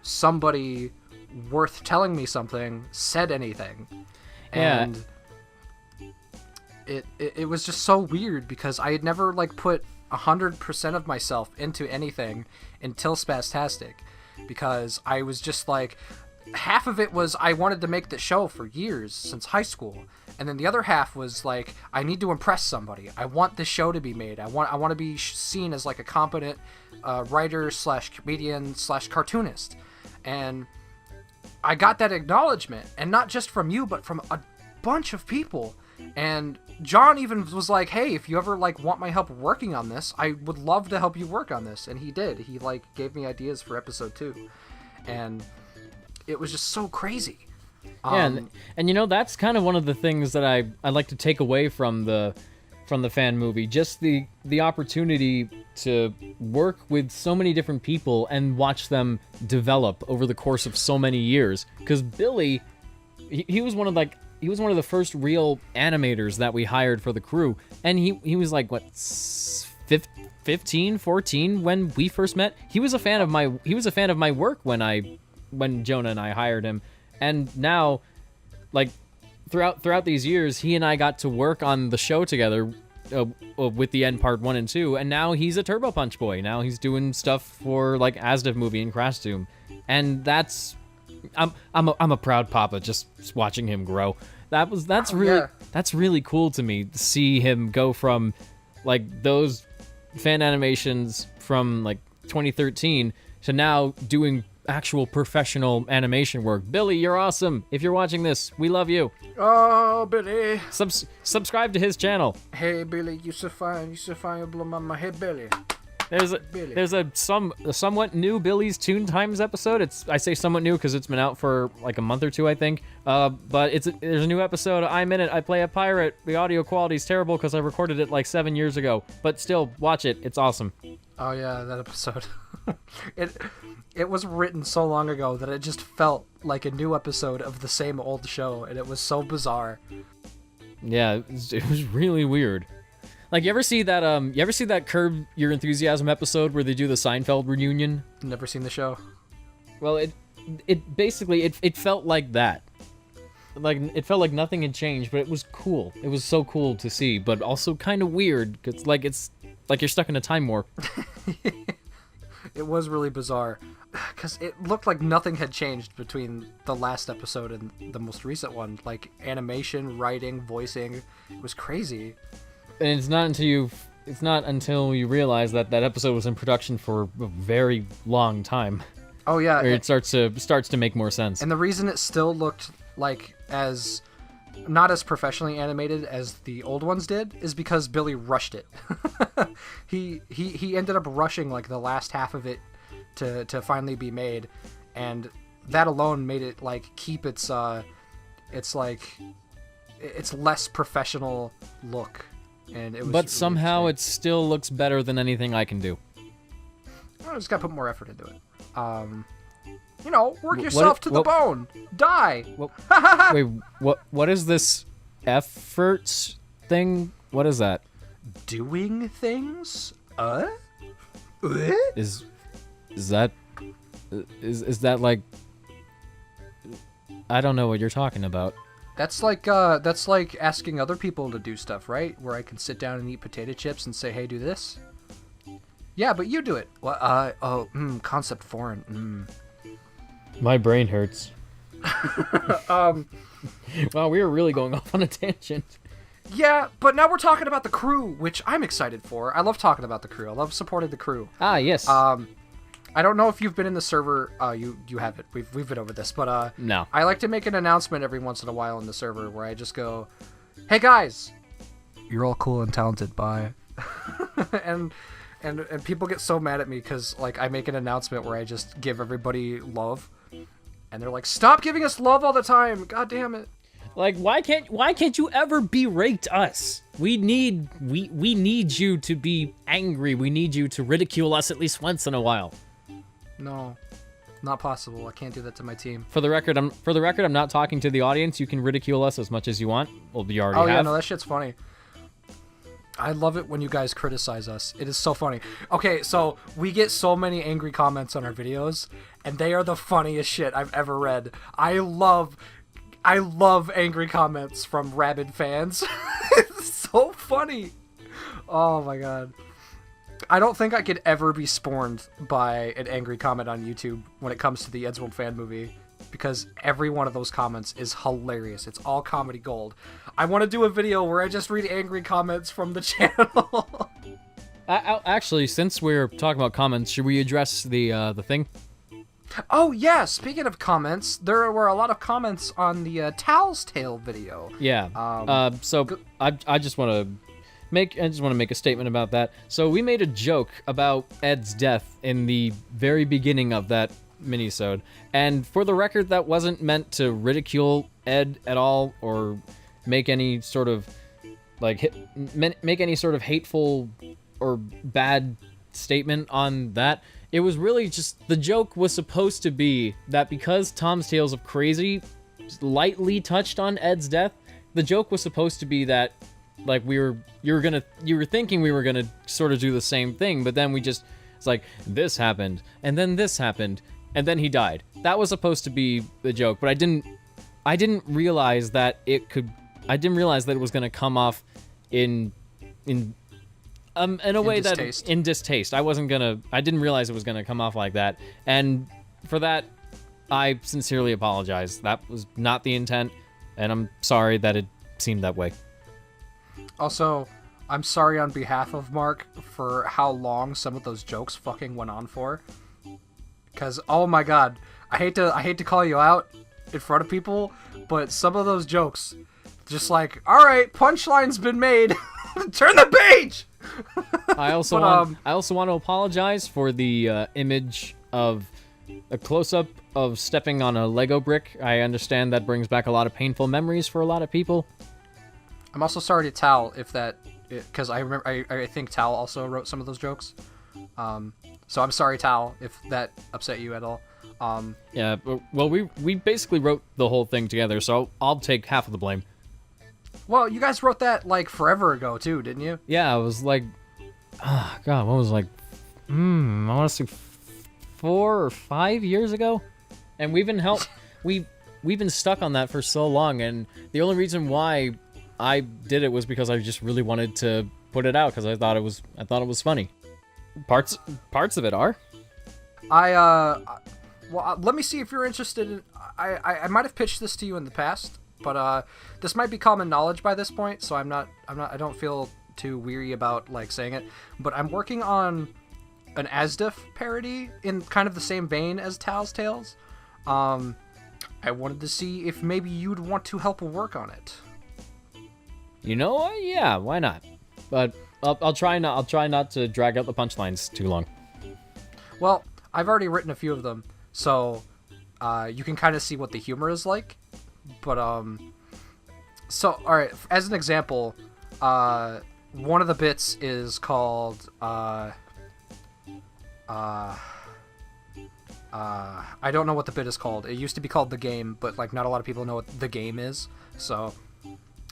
somebody worth telling me something said anything. And it was just so weird because I had never like put 100% of myself into anything until Spastastic, because I was just like, half of it was I wanted to make the show for years, since high school, and then the other half was like, I need to impress somebody. I want this show to be made. I want to be seen as like a competent writer / comedian / cartoonist. And I got that acknowledgement, and not just from you, but from a bunch of people. And John even was like, hey, if you ever like want my help working on this, I would love to help you work on this. And he did. He like gave me ideas for episode 2, and it was just so crazy. And that's kind of one of the things that I like to take away from the fan movie, just the opportunity to work with so many different people and watch them develop over the course of so many years. Because Billy, he was one of the first real animators that we hired for the crew, and he was like, what, 15, 14 when we first met. He was a fan of my work when Jonah and I hired him, and now, like, throughout these years, he and I got to work on the show together with the end part 1 and 2, and now he's a Turbo Punch boy. Now he's doing stuff for like Asdev movie and Crash Doom, and that's. I'm a proud papa just watching him grow. That's really cool to me to see him go from like those fan animations from like 2013 to now doing actual professional animation work. Billy, you're awesome. If you're watching this, we love you. Oh, Billy. Subscribe to his channel. Hey, Billy, you so fine, you blow my head, Billy. There's a somewhat new Billy's Toon Times episode. I say somewhat new because it's been out for like a month or two, I think. But there's a new episode. I'm in it. I play a pirate. The audio quality is terrible because I recorded it like 7 years ago. But still, watch it. It's awesome. Oh yeah, that episode. It was written so long ago that it just felt like a new episode of the same old show, and it was so bizarre. Yeah, it was really weird. Like, you ever see that Curb Your Enthusiasm episode where they do the Seinfeld reunion? Never seen the show. Well, it basically felt like that. Like, it felt like nothing had changed, but it was cool. It was so cool to see, but also kind of weird, cause it's like you're stuck in a time warp. It was really bizarre, because it looked like nothing had changed between the last episode and the most recent one. Like, animation, writing, voicing, it was crazy. And it's not until you realize that episode was in production for a very long time. Oh yeah, where it starts to make more sense. And the reason it still looked like not as professionally animated as the old ones did is because Billy rushed it. he ended up rushing like the last half of it to finally be made, and that alone made it like keep its less professional look. And it was but somehow it still looks better than anything I can do. I just gotta put more effort into it. Work yourself to the bone. Die. Wait, what is this efforts thing? What is that? Doing things? Is that like? I don't know what you're talking about. That's like asking other people to do stuff, right? Where I can sit down and eat potato chips and say, "Hey, do this." Yeah, but you do it. Well, concept foreign. My brain hurts. Wow, we were really going off on a tangent. Yeah, but now we're talking about the crew, which I'm excited for. I love talking about the crew. I love supporting the crew. Ah, yes. I don't know if you've been in the server. You haven't. We've been over this, but no. I like to make an announcement every once in a while in the server where I just go, "Hey guys, you're all cool and talented. Bye." and people get so mad at me because like I make an announcement where I just give everybody love, and they're like, "Stop giving us love all the time. God damn it." Like, why can't you ever berate us? We need you to be angry. We need you to ridicule us at least once in a while. No, not possible. I can't do that to my team. For the record, I'm not talking to the audience. You can ridicule us as much as you want. Well, you already have. Oh yeah, no, that shit's funny. I love it when you guys criticize us. It is so funny. Okay, so we get so many angry comments on our videos, and they are the funniest shit I've ever read. I love angry comments from rabid fans. It's so funny. Oh my god. I don't think I could ever be spawned by an angry comment on YouTube when it comes to the Eddsworld fan movie, because every one of those comments is hilarious. It's all comedy gold. I want to do a video where I just read angry comments from the channel. Actually, since we're talking about comments, should we address the thing? Oh yeah, speaking of comments, there were a lot of comments on the Tal's Tale video. Yeah. So I just want to make a statement about that. So we made a joke about Ed's death in the very beginning of that minisode, and for the record, that wasn't meant to ridicule Ed at all or make any sort of make any sort of hateful or bad statement on that. It was really just, the joke was supposed to be that because Tom's Tales of Crazy lightly touched on Ed's death, the joke was supposed to be that, like, you were thinking we were gonna sort of do the same thing, but then it's like, this happened, and then this happened, and then he died. That was supposed to be the joke, but I didn't realize that it was gonna come off in a way distaste. that in distaste. I didn't realize it was gonna come off like that, and for that, I sincerely apologize. That was not the intent, and I'm sorry that it seemed that way. Also, I'm sorry on behalf of Mark for how long some of those jokes fucking went on for. Because, oh my god, I hate to call you out in front of people, but some of those jokes, just like, all right, punchline's been made, turn the page. I also want to apologize for the image of a close-up of stepping on a Lego brick. I understand that brings back a lot of painful memories for a lot of people. I'm also sorry to Tal because I remember I think Tal also wrote some of those jokes. So I'm sorry, Tal, if that upset you at all. Yeah, well, we basically wrote the whole thing together, so I'll take half of the blame. Well, you guys wrote that like forever ago too, didn't you? Yeah, it was like, oh god, what was it, like, I want to say 4 or 5 years ago, and we've been stuck on that for so long, and the only reason why I did it was because I just really wanted to put it out because I thought it was funny. Parts of it are. Well, let me see if you're interested in. I might have pitched this to you in the past, but this might be common knowledge by this point, so I don't feel too weary about like saying it. But I'm working on an Asdiff parody in kind of the same vein as Tal's Tales. I wanted to see if maybe you'd want to help work on it. You know, yeah, why not? But I'll try not to drag out the punchlines too long. Well, I've already written a few of them, so you can kind of see what the humor is like. But so all right, as an example, one of the bits is called I don't know what the bit is called. It used to be called The Game, but like not a lot of people know what The Game is. So,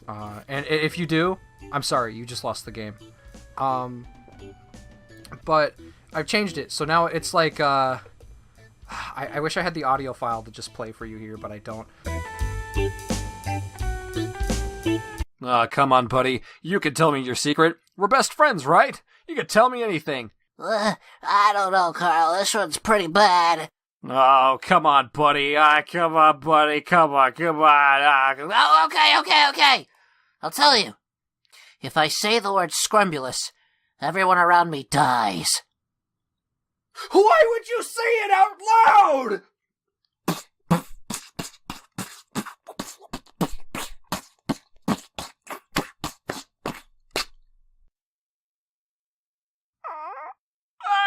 and if you do, I'm sorry, you just lost the game. But I've changed it, so now it's like I wish I had the audio file to just play for you here, but I don't. Come on, buddy. You can tell me your secret. We're best friends, right? You can tell me anything. I don't know, Carl. This one's pretty bad. Oh, come on, buddy. Come on, buddy. Come on. Oh, okay. I'll tell you. If I say the word scrumbulous, everyone around me dies. Why would you say it out loud?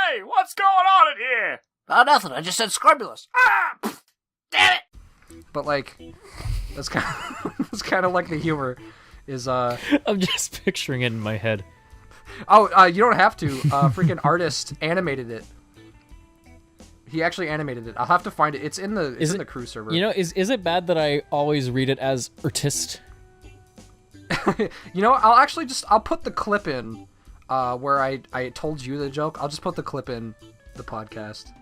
Hey, what's going on in here? Oh, nothing. I just said scrumbulous. Damn it! But like, that's kind of like the humor is. I'm just picturing it in my head. Oh, you don't have to. Freaking artist animated it. He actually animated it. I'll have to find it. It's in the crew server. You know, is it bad that I always read it as artist? You know, I'll put the clip in where I told you the joke. I'll just put the clip in the podcast.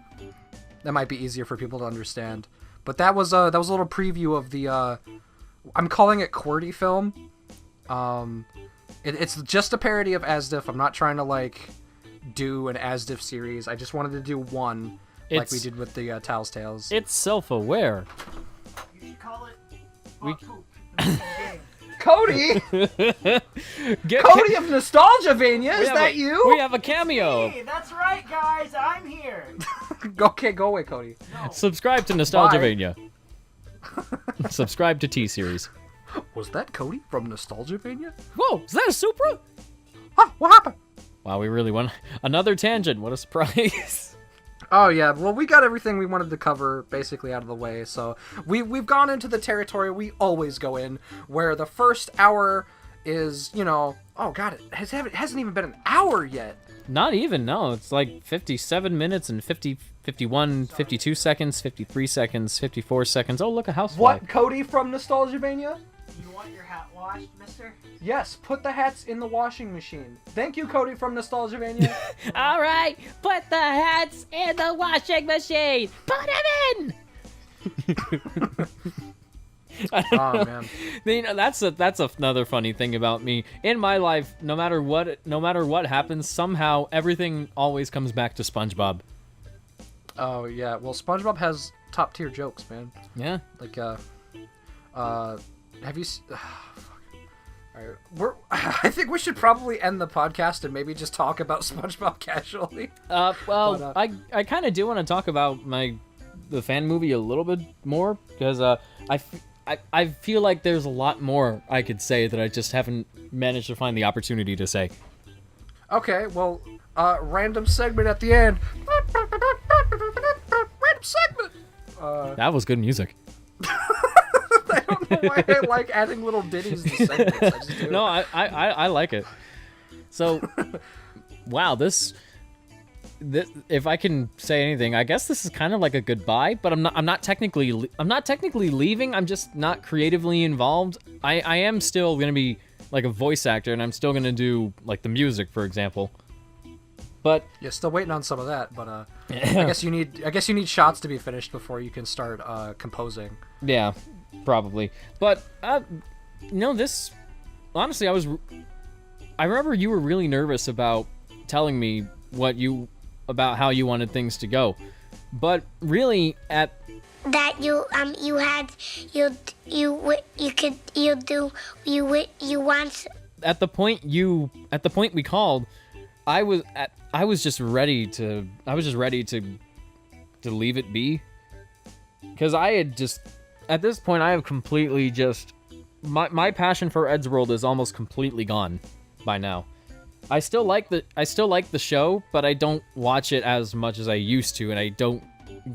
That might be easier for people to understand. But that was a little preview of the I'm calling it QWERTY film. It's just a parody of Asdiff. I'm not trying to like do an Asdiff series. I just wanted to do one like we did with the Tal's Tales. It's self-aware. You should call it poop. Cody! Cody of Nostalgia-vania, is that you? We have a cameo. Hey, that's right, guys. I'm here. Okay, go away, Cody. No. Subscribe to Nostalgia-vania. Subscribe to T-Series. Was that Cody from Nostalgia-vania? Whoa, is that a Supra? Huh, what happened? Wow, we really won. Another tangent. What a surprise. Oh yeah, well we got everything we wanted to cover basically out of the way, so we've gone into the territory we always go in, where the first hour is, you know, oh god, it hasn't even been an hour yet. Not even, no. It's like 57 minutes and 50, 51, 52 seconds, 53 seconds, 54 seconds. Oh, look, a housefly. What, Cody from Nostalgia-vania? You want your hat washed, mister? Yes, put the hats in the washing machine. Thank you, Cody from Nostalgia-vania. All right, put the hats in the washing machine. Put them in. Oh man. You know, that's another funny thing about me. In my life, no matter what happens, somehow everything always comes back to SpongeBob. Oh yeah, well SpongeBob has top tier jokes, man. Yeah. Like have you? Fuck. All Alright, I think we should probably end the podcast and maybe just talk about SpongeBob casually. I kind of do want to talk about the fan movie a little bit more because I feel like there's a lot more I could say that I just haven't managed to find the opportunity to say. Okay, well, random segment at the end. Random segment. That was good music. I don't know why I like adding little ditties to segments. I just do. No, I like it. So, wow, this, if I can say anything, I guess this is kind of like a goodbye. But I'm not technically leaving. I'm just not creatively involved. I am still gonna be like a voice actor, and I'm still gonna do like the music, for example. But yeah, still waiting on some of that. But I guess you need shots to be finished before you can start composing. Yeah, probably. But this honestly, I remember you were really nervous about telling me about how you wanted things to go. But really at that you want. At the point we called, I was just ready to leave it be, because I had just, at this point, I have completely just, my passion for Eddsworld is almost completely gone by now. I still like the show, but I don't watch it as much as I used to, and I don't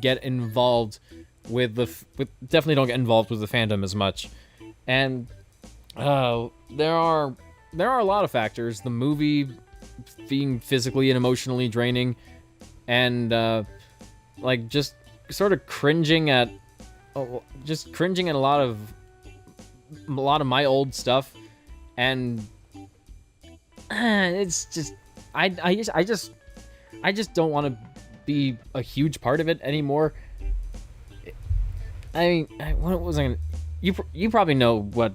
get involved definitely don't get involved with the fandom as much. And there are a lot of factors. The movie being physically and emotionally draining, and like just sort of cringing at a lot of my old stuff, and it's just I just don't want to be a huge part of it anymore. I mean, what was I gonna? You probably know what.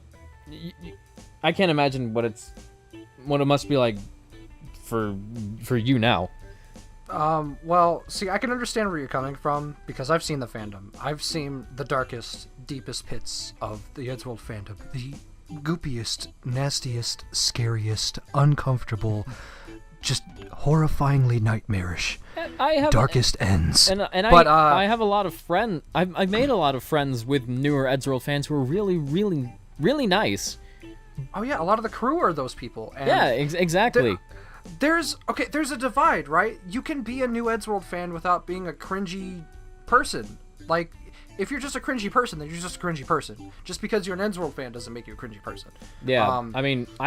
I can't imagine what it must be like for you now. Well, see, I can understand where you're coming from, because I've seen the fandom. I've seen the darkest, deepest pits of the Eddsworld fandom. The goopiest, nastiest, scariest, uncomfortable, just horrifyingly nightmarish, darkest ends. I have a lot of friends. I've made a lot of friends with newer Eddsworld fans who are really, really, really nice. Oh yeah, a lot of the crew are those people. And yeah, exactly. There's a divide, right? You can be a new Eddsworld fan without being a cringy person. Like, if you're just a cringy person, then you're just a cringy person. Just because you're an Eddsworld fan doesn't make you a cringy person. Yeah, I'm a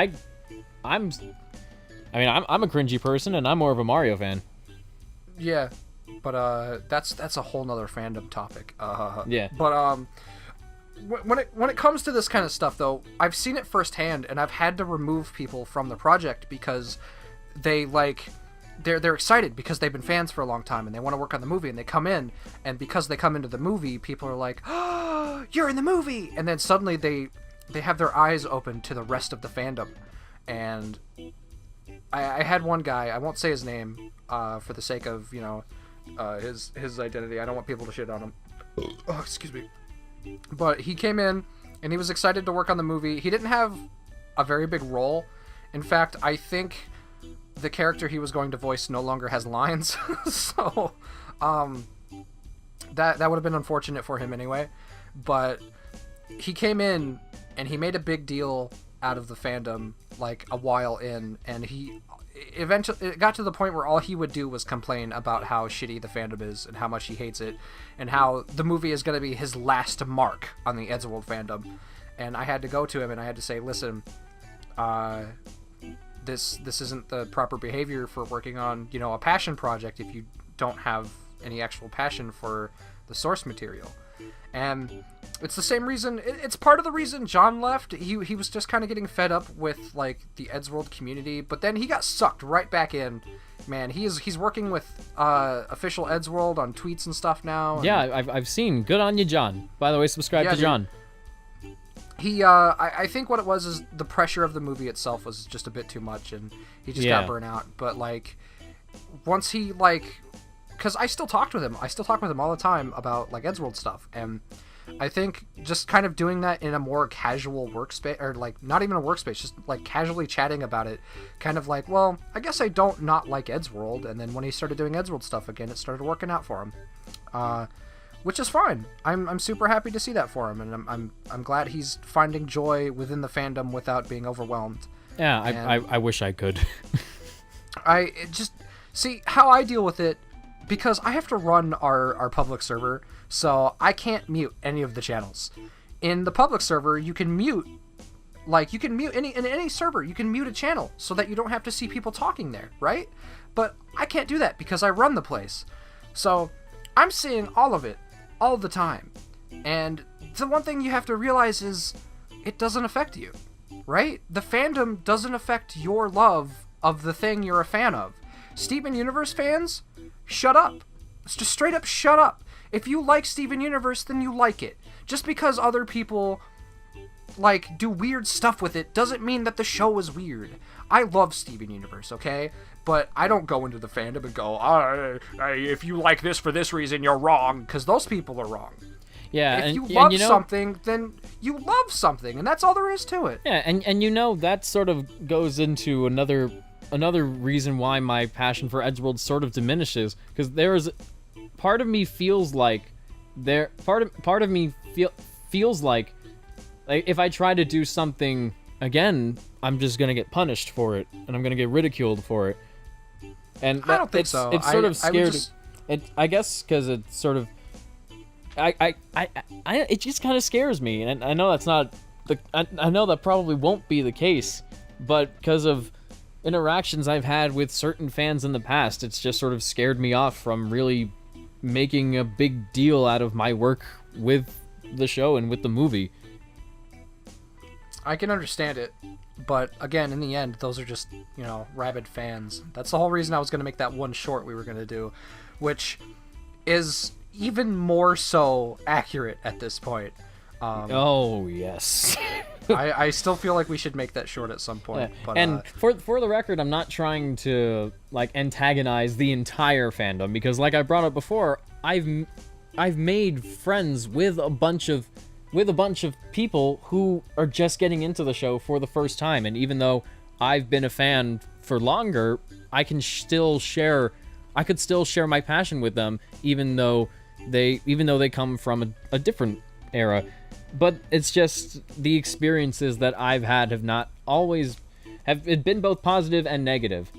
cringy person, and I'm more of a Mario fan. Yeah, but that's a whole nother fandom topic. Yeah. But when it comes to this kind of stuff, though, I've seen it firsthand, and I've had to remove people from the project because they're excited because they've been fans for a long time and they want to work on the movie, and they come in, and because they come into the movie, people are like, "Oh, you're in the movie!" And then suddenly they have their eyes open to the rest of the fandom. And I had one guy, I won't say his name for the sake of his identity. I don't want people to shit on him. Oh, excuse me. But he came in and he was excited to work on the movie. He didn't have a very big role. In fact, I think the character he was going to voice no longer has lines. So that would have been unfortunate for him anyway. But he came in and he made a big deal out of the fandom like a while in, and he eventually, it got to the point where all he would do was complain about how shitty the fandom is and how much he hates it, and how the movie is going to be his last mark on the Eddsworld fandom. And I had to go to him and I had to say, listen, this isn't the proper behavior for working on, a passion project if you don't have any actual passion for the source material. And it's the same reason, it's part of the reason John left. He was just kind of getting fed up with like the Eddsworld community, but then he got sucked right back in. Man, he's working with official Eddsworld on tweets and stuff now. And yeah, I've seen. Good on you, John. By the way, subscribe to John. He I think what it was is the pressure of the movie itself was just a bit too much, and he just got burnt out. But like, once he because I still talked with him. I still talk with him all the time about like Eddsworld stuff, and I think just kind of doing that in a more casual workspace, or like not even a workspace, just like casually chatting about it, kind of like, well, I guess I don't not like Eddsworld, and then when he started doing Eddsworld stuff again, it started working out for him, which is fine. I'm super happy to see that for him, and I'm glad he's finding joy within the fandom without being overwhelmed. Yeah, I wish I could. See how I deal with it, because I have to run our public server, so I can't mute any of the channels. In the public server, you can mute, in any server, you can mute a channel so that you don't have to see people talking there, right? But I can't do that because I run the place. So I'm seeing all of it, all the time. And the one thing you have to realize is it doesn't affect you, right? The fandom doesn't affect your love of the thing you're a fan of. Steven Universe fans, shut up. Just straight up shut up. If you like Steven Universe, then you like it. Just because other people do weird stuff with it doesn't mean that the show is weird. I love Steven Universe, okay? But I don't go into the fandom and go, if you like this for this reason, you're wrong, because those people are wrong. Yeah, if you love something, then you love something, and that's all there is to it. Yeah, and that sort of goes into another reason why my passion for Eddsworld sort of diminishes, because there's part of me feels like feels like if I try to do something again, I'm just gonna get punished for it, and I'm gonna get ridiculed for it. And I don't think so. It's sort of scared. I guess because it's sort of it just kind of scares me, and I know that's not I know that probably won't be the case, but because of interactions I've had with certain fans in the past, it's just sort of scared me off from really making a big deal out of my work with the show and with the movie. I can understand it, but again, in the end, those are just, rabid fans. That's the whole reason I was going to make that one short we were going to do, which is even more so accurate at this point. Oh, yes. I still feel like we should make that short at some point. Yeah. But, and for the record, I'm not trying to antagonize the entire fandom, because like I brought up before, I've made friends with a bunch of people who are just getting into the show for the first time, and even though I've been a fan for longer, I could still share my passion with them, even though they come from a different era. But it's just the experiences that I've had have not always have been both positive and negative.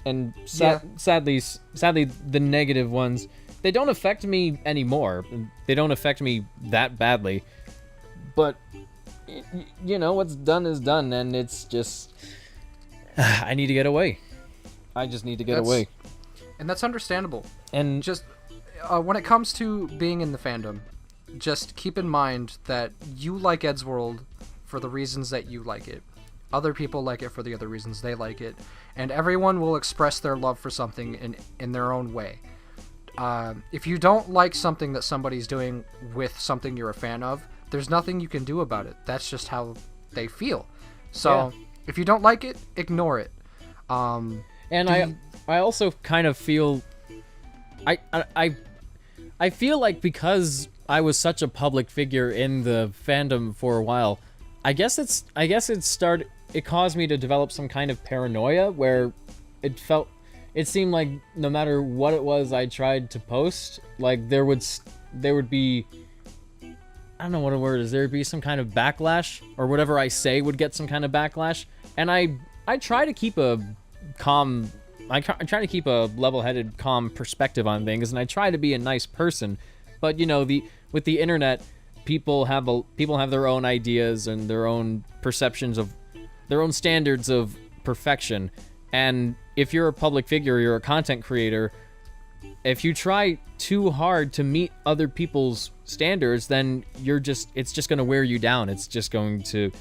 And sadly, the negative ones, they don't affect me anymore. They don't affect me that badly. But what's done is done, and it's just I need to get away. I just need to get away. And that's understandable. And just when it comes to being in the fandom, just keep in mind that you like Eddsworld for the reasons that you like it. Other people like it for the other reasons they like it. And everyone will express their love for something in their own way. If you don't like something that somebody's doing with something you're a fan of, there's nothing you can do about it. That's just how they feel. So if you don't like it, ignore it. And I also kind of feel I feel like because I was such a public figure in the fandom for a while, I guess it caused me to develop some kind of paranoia where it seemed like no matter what it was I tried to post, like there would be, I don't know what a word is, there would be some kind of backlash, or whatever I say would get some kind of backlash. And I try to keep a calm, I try to keep a level-headed, calm perspective on things, and I try to be a nice person. But with the internet, people have their own ideas and their own perceptions of their own standards of perfection. And if you're a public figure, you're a content creator, if you try too hard to meet other people's standards, then it's just going to wear you down. It's just going to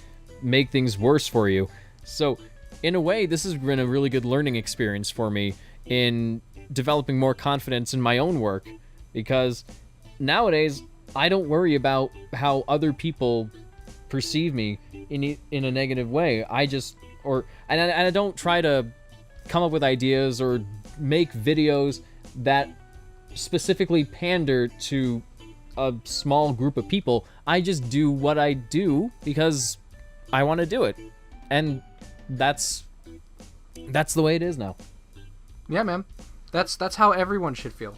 make things worse for you. So in a way, this has been a really good learning experience for me in developing more confidence in my own work, because nowadays I don't worry about how other people perceive me in a negative way. I don't try to come up with ideas or make videos that specifically pander to a small group of people. I just do what I do because I want to do it. And that's the way it is now. Yeah, man. That's how everyone should feel.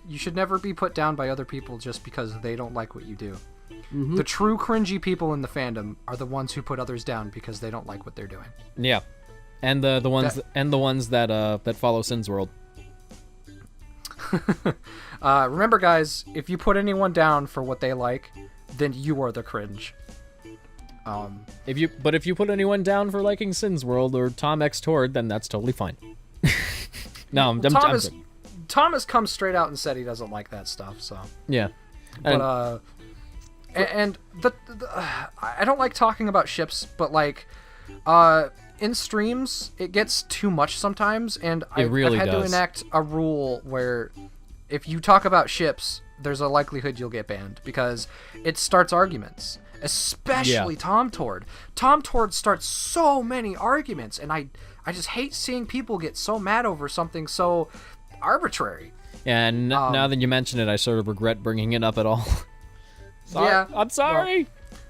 You should never be put down by other people just because they don't like what you do. Mm-hmm. The true cringy people in the fandom are the ones who put others down because they don't like what they're doing. Yeah. And the ones that follow Sin's World. Remember, guys, if you put anyone down for what they like, then you are the cringe. If you put anyone down for liking Sin's World or Tom X Tord, then that's totally fine. No, Tom has come straight out and said he doesn't like that stuff. So yeah, but and I don't like talking about ships, but like in streams it gets too much sometimes, and I've had to enact a rule where if you talk about ships, there's a likelihood you'll get banned because it starts arguments. Especially Tom Tord. Tom Tord starts so many arguments, and I just hate seeing people get so mad over something so arbitrary. Yeah, and now that you mention it, I sort of regret bringing it up at all. Yeah, I'm sorry.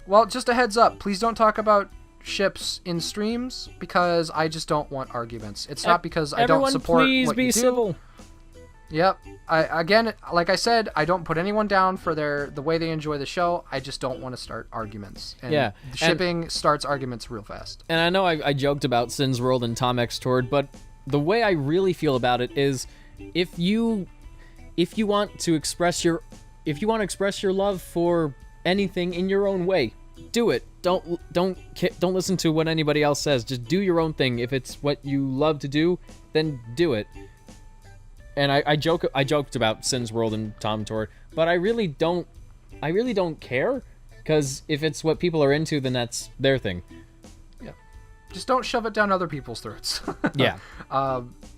Well, just a heads up. Please don't talk about ships in streams because I just don't want arguments. It's not because I don't support please what be you do. civil. Yep. Again, like I said, I don't put anyone down for the way they enjoy the show. I just don't want to start arguments. And shipping starts arguments real fast. And I know I joked about Sin's World and Tom X Tord, but the way I really feel about it is if you want to express your love for anything in your own way, do it. Don't listen to what anybody else says. Just do your own thing. If it's what you love to do, then do it. And I joked about Sin's World and Tom Tord, but I really don't care, because if it's what people are into, then that's their thing. Yeah, just don't shove it down other people's throats. Yeah.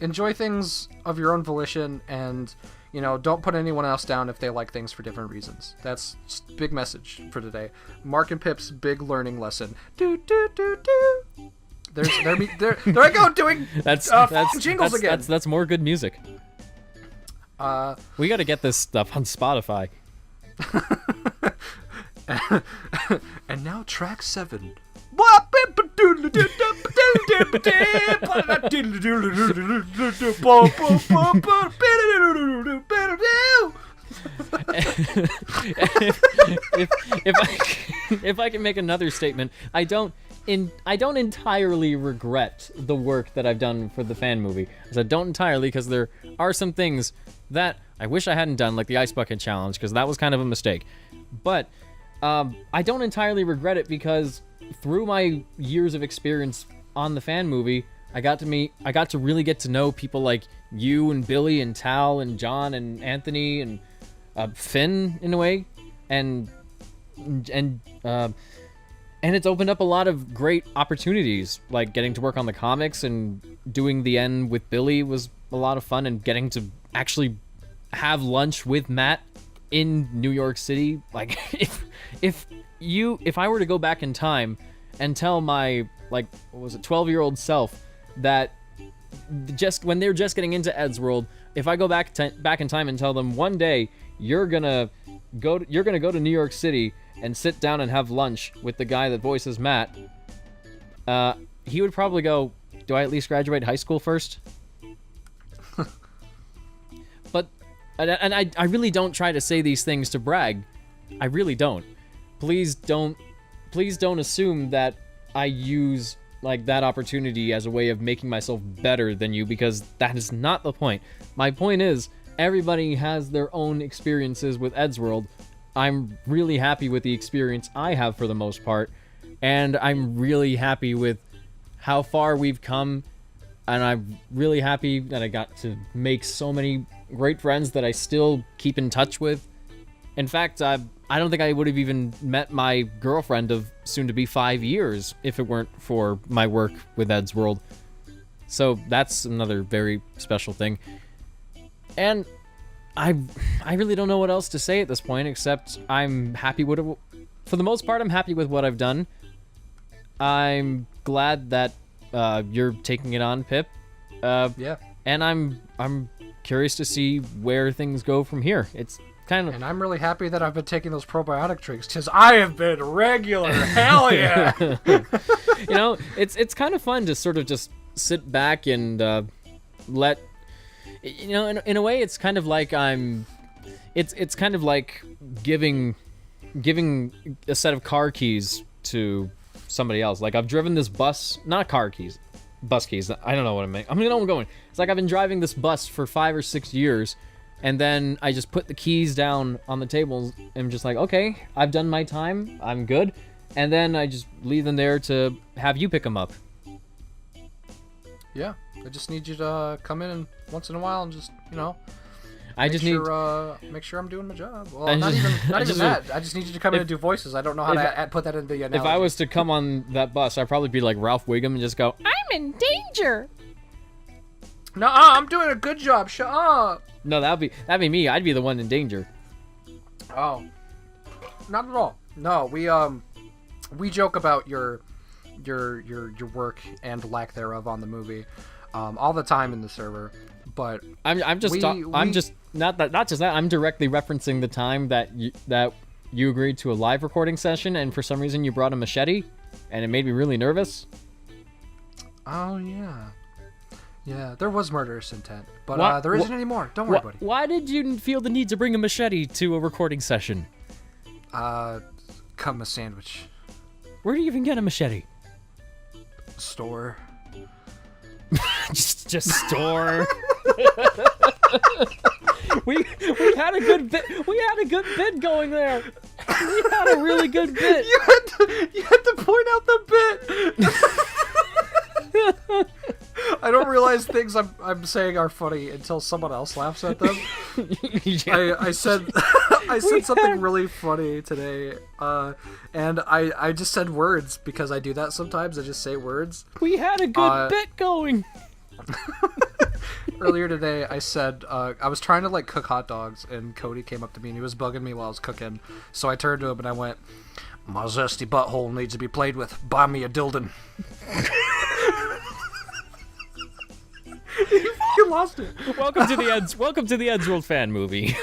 Enjoy things of your own volition, and don't put anyone else down if they like things for different reasons. That's just a big message for today. Mark and Pip's big learning lesson. Do do do do. There I go doing that's jingles again. That's more good music. We got to get this stuff on Spotify. And now track 7. If I can make another statement, I don't entirely regret the work that I've done for the fan movie. I don't entirely, because there are some things that I wish I hadn't done, like the Ice Bucket Challenge, because that was kind of a mistake. But I don't entirely regret it, because through my years of experience on the fan movie, I got to really get to know people like you and Billy and Tal and John and Anthony and Finn in a way, and it's opened up a lot of great opportunities, like getting to work on the comics, and doing the end with Billy was a lot of fun, and getting to actually have lunch with Matt in New York City. Like, if I were to go back in time and tell my 12-year-old self that just when they're just getting into Eddsworld, if I go back in time and tell them one day you're gonna go to New York City and sit down and have lunch with the guy that voices Matt, he would probably go, "Do I at least graduate high school first?" But I really don't try to say these things to brag. I really don't. Please don't assume that I use that opportunity as a way of making myself better than you, because that is not the point. My point is, everybody has their own experiences with Eddsworld. I'm really happy with the experience I have for the most part, and I'm really happy with how far we've come, and I'm really happy that I got to make so many great friends that I still keep in touch with. In fact, I don't think I would have even met my girlfriend of soon-to-be 5 years if it weren't for my work with Eddsworld. So that's another very special thing. And I really don't know what else to say at this point, except I'm happy with it. For the most part, I'm happy with what I've done. I'm glad that you're taking it on, Pip. Yeah. and I'm curious to see where things go from here. It's kind of, And I'm really happy that I've been taking those probiotic drinks because I have been regular. Hell yeah! you know, it's kind of fun to sort of just sit back and let, you know, in a way, it's kind of like it's kind of like giving a set of car keys to somebody else. Like I've driven this bus, not car keys, bus keys. I don't know what I mean. I mean, I'm going. It's like I've been driving this bus for 5 or 6 years, and then I just put the keys down on the table and I'm just like, okay, I've done my time, I'm good, and then I just leave them there to have you pick them up. Yeah, I just need you to come in once in a while and just, you know, I just need. make sure I'm doing my job. Well, I not just- even I just- that. I just need you to come in and do voices. I don't know how to put that in the analogy. If I was to come on that bus, I'd probably be like Ralph Wiggum and just go, I'm in danger. No, I'm doing a good job. Shut up. no, that'd be me. I'd be the one in danger. Oh, not at all. No, we joke about your work and lack thereof on the movie, all the time in the server. But I'm just not just that. I'm directly referencing the time that you agreed to a live recording session, and for some reason you brought a machete, and it made me really nervous. oh yeah, there was murderous intent, but there isn't anymore. Don't worry, buddy. Why did you feel the need to bring a machete to a recording session? Come a sandwich Where do you even get a machete? store. just store. we had a good bit. We had a good bit going there. We had a really good bit. You had to point out the bit. I don't realize things I'm saying are funny until someone else laughs at them. I said I said something really funny today, and I just said words because I do that sometimes. I just say words. We had a good bit going. Earlier today, I said I was trying to like cook hot dogs, and Cody came up to me and he was bugging me while I was cooking. So I turned to him and I went, "My zesty butthole needs to be played with. Buy me a Dilden." You lost it. Welcome to the Eddsworld fan movie.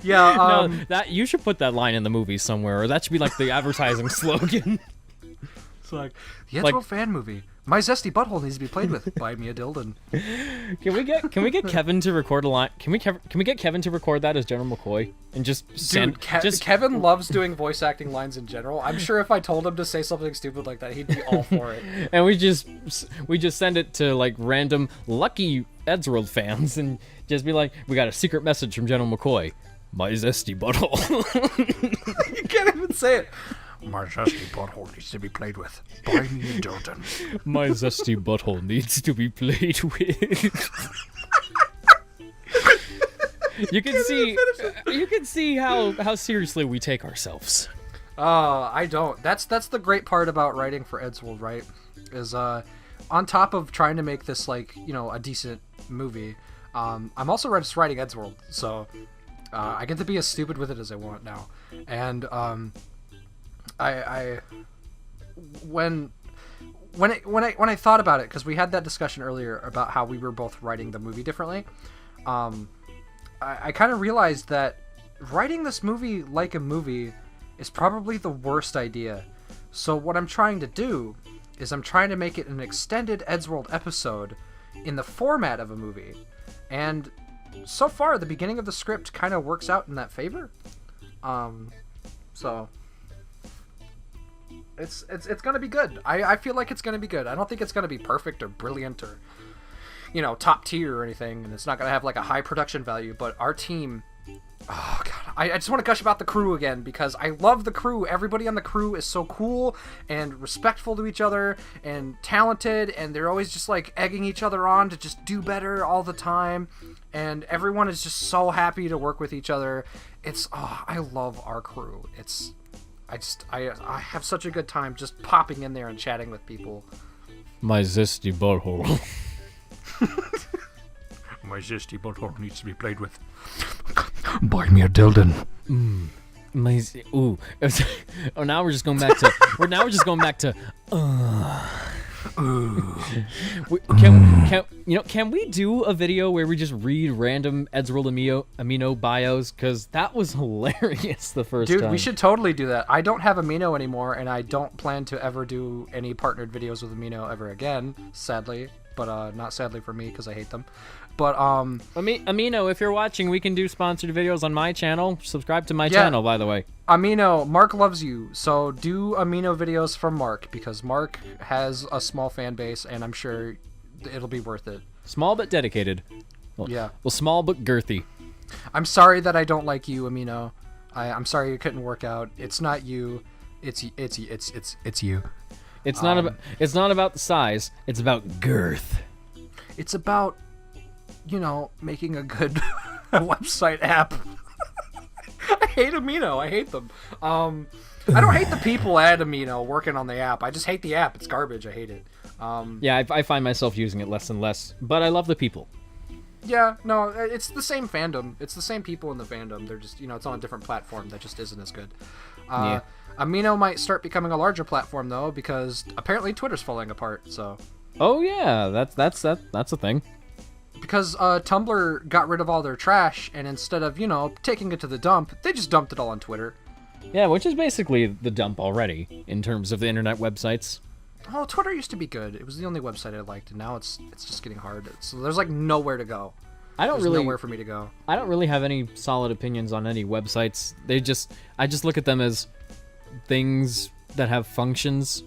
Yeah. No, that you should put that line in the movie somewhere, or that should be like the advertising slogan. It's like the Eddsworld fan movie. My zesty butthole needs to be played with. Buy me a Dilden. Can we get Kevin to record a line? Can we get Kevin to record that as General McCoy and just send? Dude, Kevin loves doing voice acting lines in general. I'm sure if I told him to say something stupid like that, he'd be all for it. And we just send it to like random lucky Eddsworld fans and just be like, we got a secret message from General McCoy. My zesty butthole. You can't even say it. My zesty butthole needs to be played with. Buy me a Dilden. My zesty butthole needs to be played with. You can see how seriously we take ourselves. I don't. That's the great part about writing for Eddsworld, right? Is on top of trying to make this like, you know, a decent movie, I'm also just writing Eddsworld, so I get to be as stupid with it as I want now. And when I thought about it, because we had that discussion earlier about how we were both writing the movie differently, I kind of realized that writing this movie like a movie is probably the worst idea. So what I'm trying to do is I'm trying to make it an extended Eddsworld episode in the format of a movie. And so far, the beginning of the script kind of works out in that favor. So it's gonna be good. I feel like it's gonna be good. I don't think it's gonna be perfect or brilliant or, you know, top tier or anything, and it's not gonna have like a high production value, but our team, oh god, I just want to gush about the crew again because I love the crew. Everybody on the crew is so cool and respectful to each other and talented, and they're always just like egging each other on to just do better all the time, and everyone is just so happy to work with each other. I love our crew. I have such a good time just popping in there and chatting with people. My zesty butthole. My zesty butthole needs to be played with. Buy me a Dilden. Now we're just going back to. Can we do a video where we just read random Eddsworld amino bios? Because that was hilarious the first time. Dude, we should totally do that. I don't have Amino anymore, and I don't plan to ever do any partnered videos with Amino ever again, sadly. But not sadly for me, because I hate them. But Amino, if you're watching, we can do sponsored videos on my channel. Subscribe to my channel, by the way. Amino, Mark loves you, so do Amino videos from Mark, because Mark has a small fan base, and I'm sure it'll be worth it. Small but dedicated. Well, yeah. Well, small but girthy. I'm sorry that I don't like you, Amino. I'm sorry it couldn't work out. It's not you. It's you. It's not about the size. It's about girth. It's about, making a good website app. I hate Amino. I hate them. I don't hate the people at Amino working on the app. I just hate the app. It's garbage. I hate it. Yeah, I find myself using it less and less, but I love the people. Yeah, no, it's the same fandom. It's the same people in the fandom. They're just, it's on a different platform that just isn't as good. Yeah. Amino might start becoming a larger platform though, because apparently Twitter's falling apart. So. Oh yeah, that's a thing. Because Tumblr got rid of all their trash, and instead of taking it to the dump, they just dumped it all on Twitter. Yeah, which is basically the dump already in terms of the internet websites. Oh, Twitter used to be good. It was the only website I liked, and now it's just getting hard. So there's like nowhere to go. There's nowhere for me to go. I don't really have any solid opinions on any websites. I just look at them as things that have functions.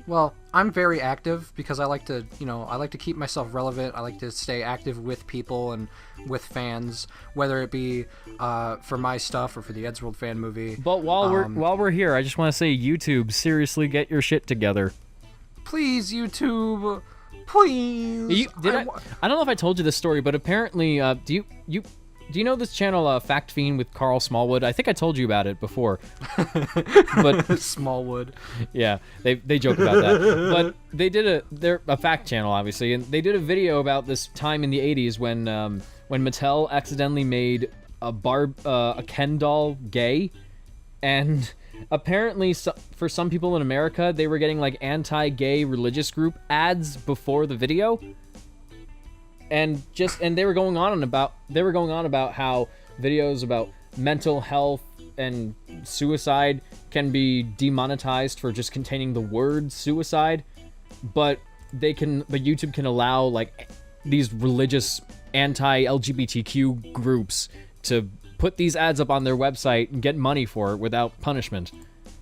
Well, I'm very active because I like to, I like to keep myself relevant. I like to stay active with people and with fans, whether it be for my stuff or for the Eddsworld fan movie. But while we're here, I just want to say, YouTube, seriously, get your shit together. Please, YouTube, please. I don't know if I told you this story, but apparently, do you know this channel, Fact Fiend with Carl Smallwood? I think I told you about it before. But Smallwood. Yeah, they joke about that. But they're a fact channel, obviously, and they did a video about this time in the 80s when Mattel accidentally made a Ken doll gay, and apparently for some people in America, they were getting like anti-gay religious group ads before the video. And they were going on about how videos about mental health and suicide can be demonetized for just containing the word suicide, but YouTube can allow like these religious anti-LGBTQ groups to put these ads up on their website and get money for it without punishment.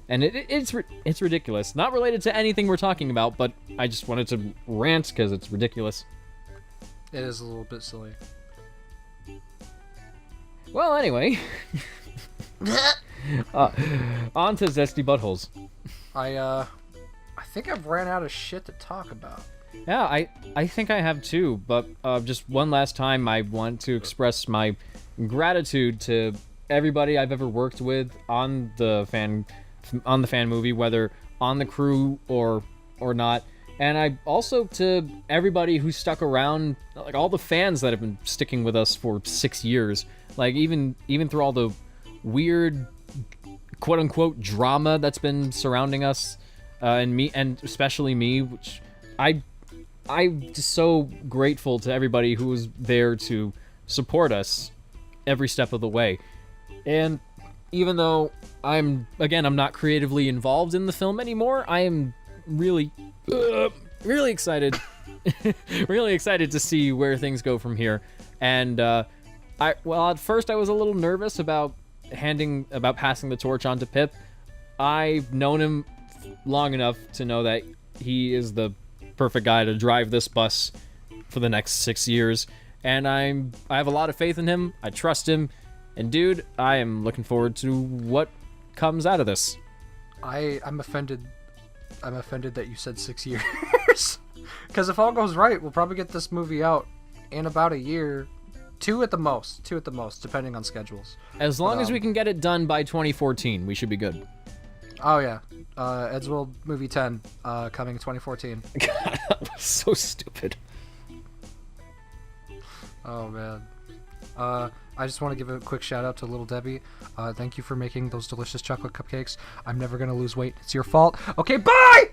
And it's ridiculous. Not related to anything we're talking about, but I just wanted to rant because it's ridiculous. It is a little bit silly. Well, anyway. On to Zesty Buttholes. I think I've ran out of shit to talk about. Yeah, I think I have too, but just one last time I want to express my gratitude to everybody I've ever worked with on the fan movie, whether on the crew or not. And I also to everybody who stuck around, like all the fans that have been sticking with us for 6 years, like even through all the weird quote unquote drama that's been surrounding us, and especially me, which I'm just so grateful to everybody who was there to support us every step of the way. And even though I'm not creatively involved in the film anymore, I am really excited really excited to see where things go from here. And at first I was a little nervous about passing the torch on to Pip. I've known him long enough to know that he is the perfect guy to drive this bus for the next 6 years, and I have a lot of faith in him. I trust him, and dude, I am looking forward to what comes out of this. I'm offended that you said 6 years. Because if all goes right, we'll probably get this movie out in about a year. Two at the most, depending on schedules. As long as we can get it done by 2014, we should be good. Oh, yeah. Eddsworld Movie 10, coming in 2014. God, that was so stupid. Oh, man. I just want to give a quick shout out to Little Debbie. Thank you for making those delicious chocolate cupcakes. I'm never going to lose weight. It's your fault. Okay, bye!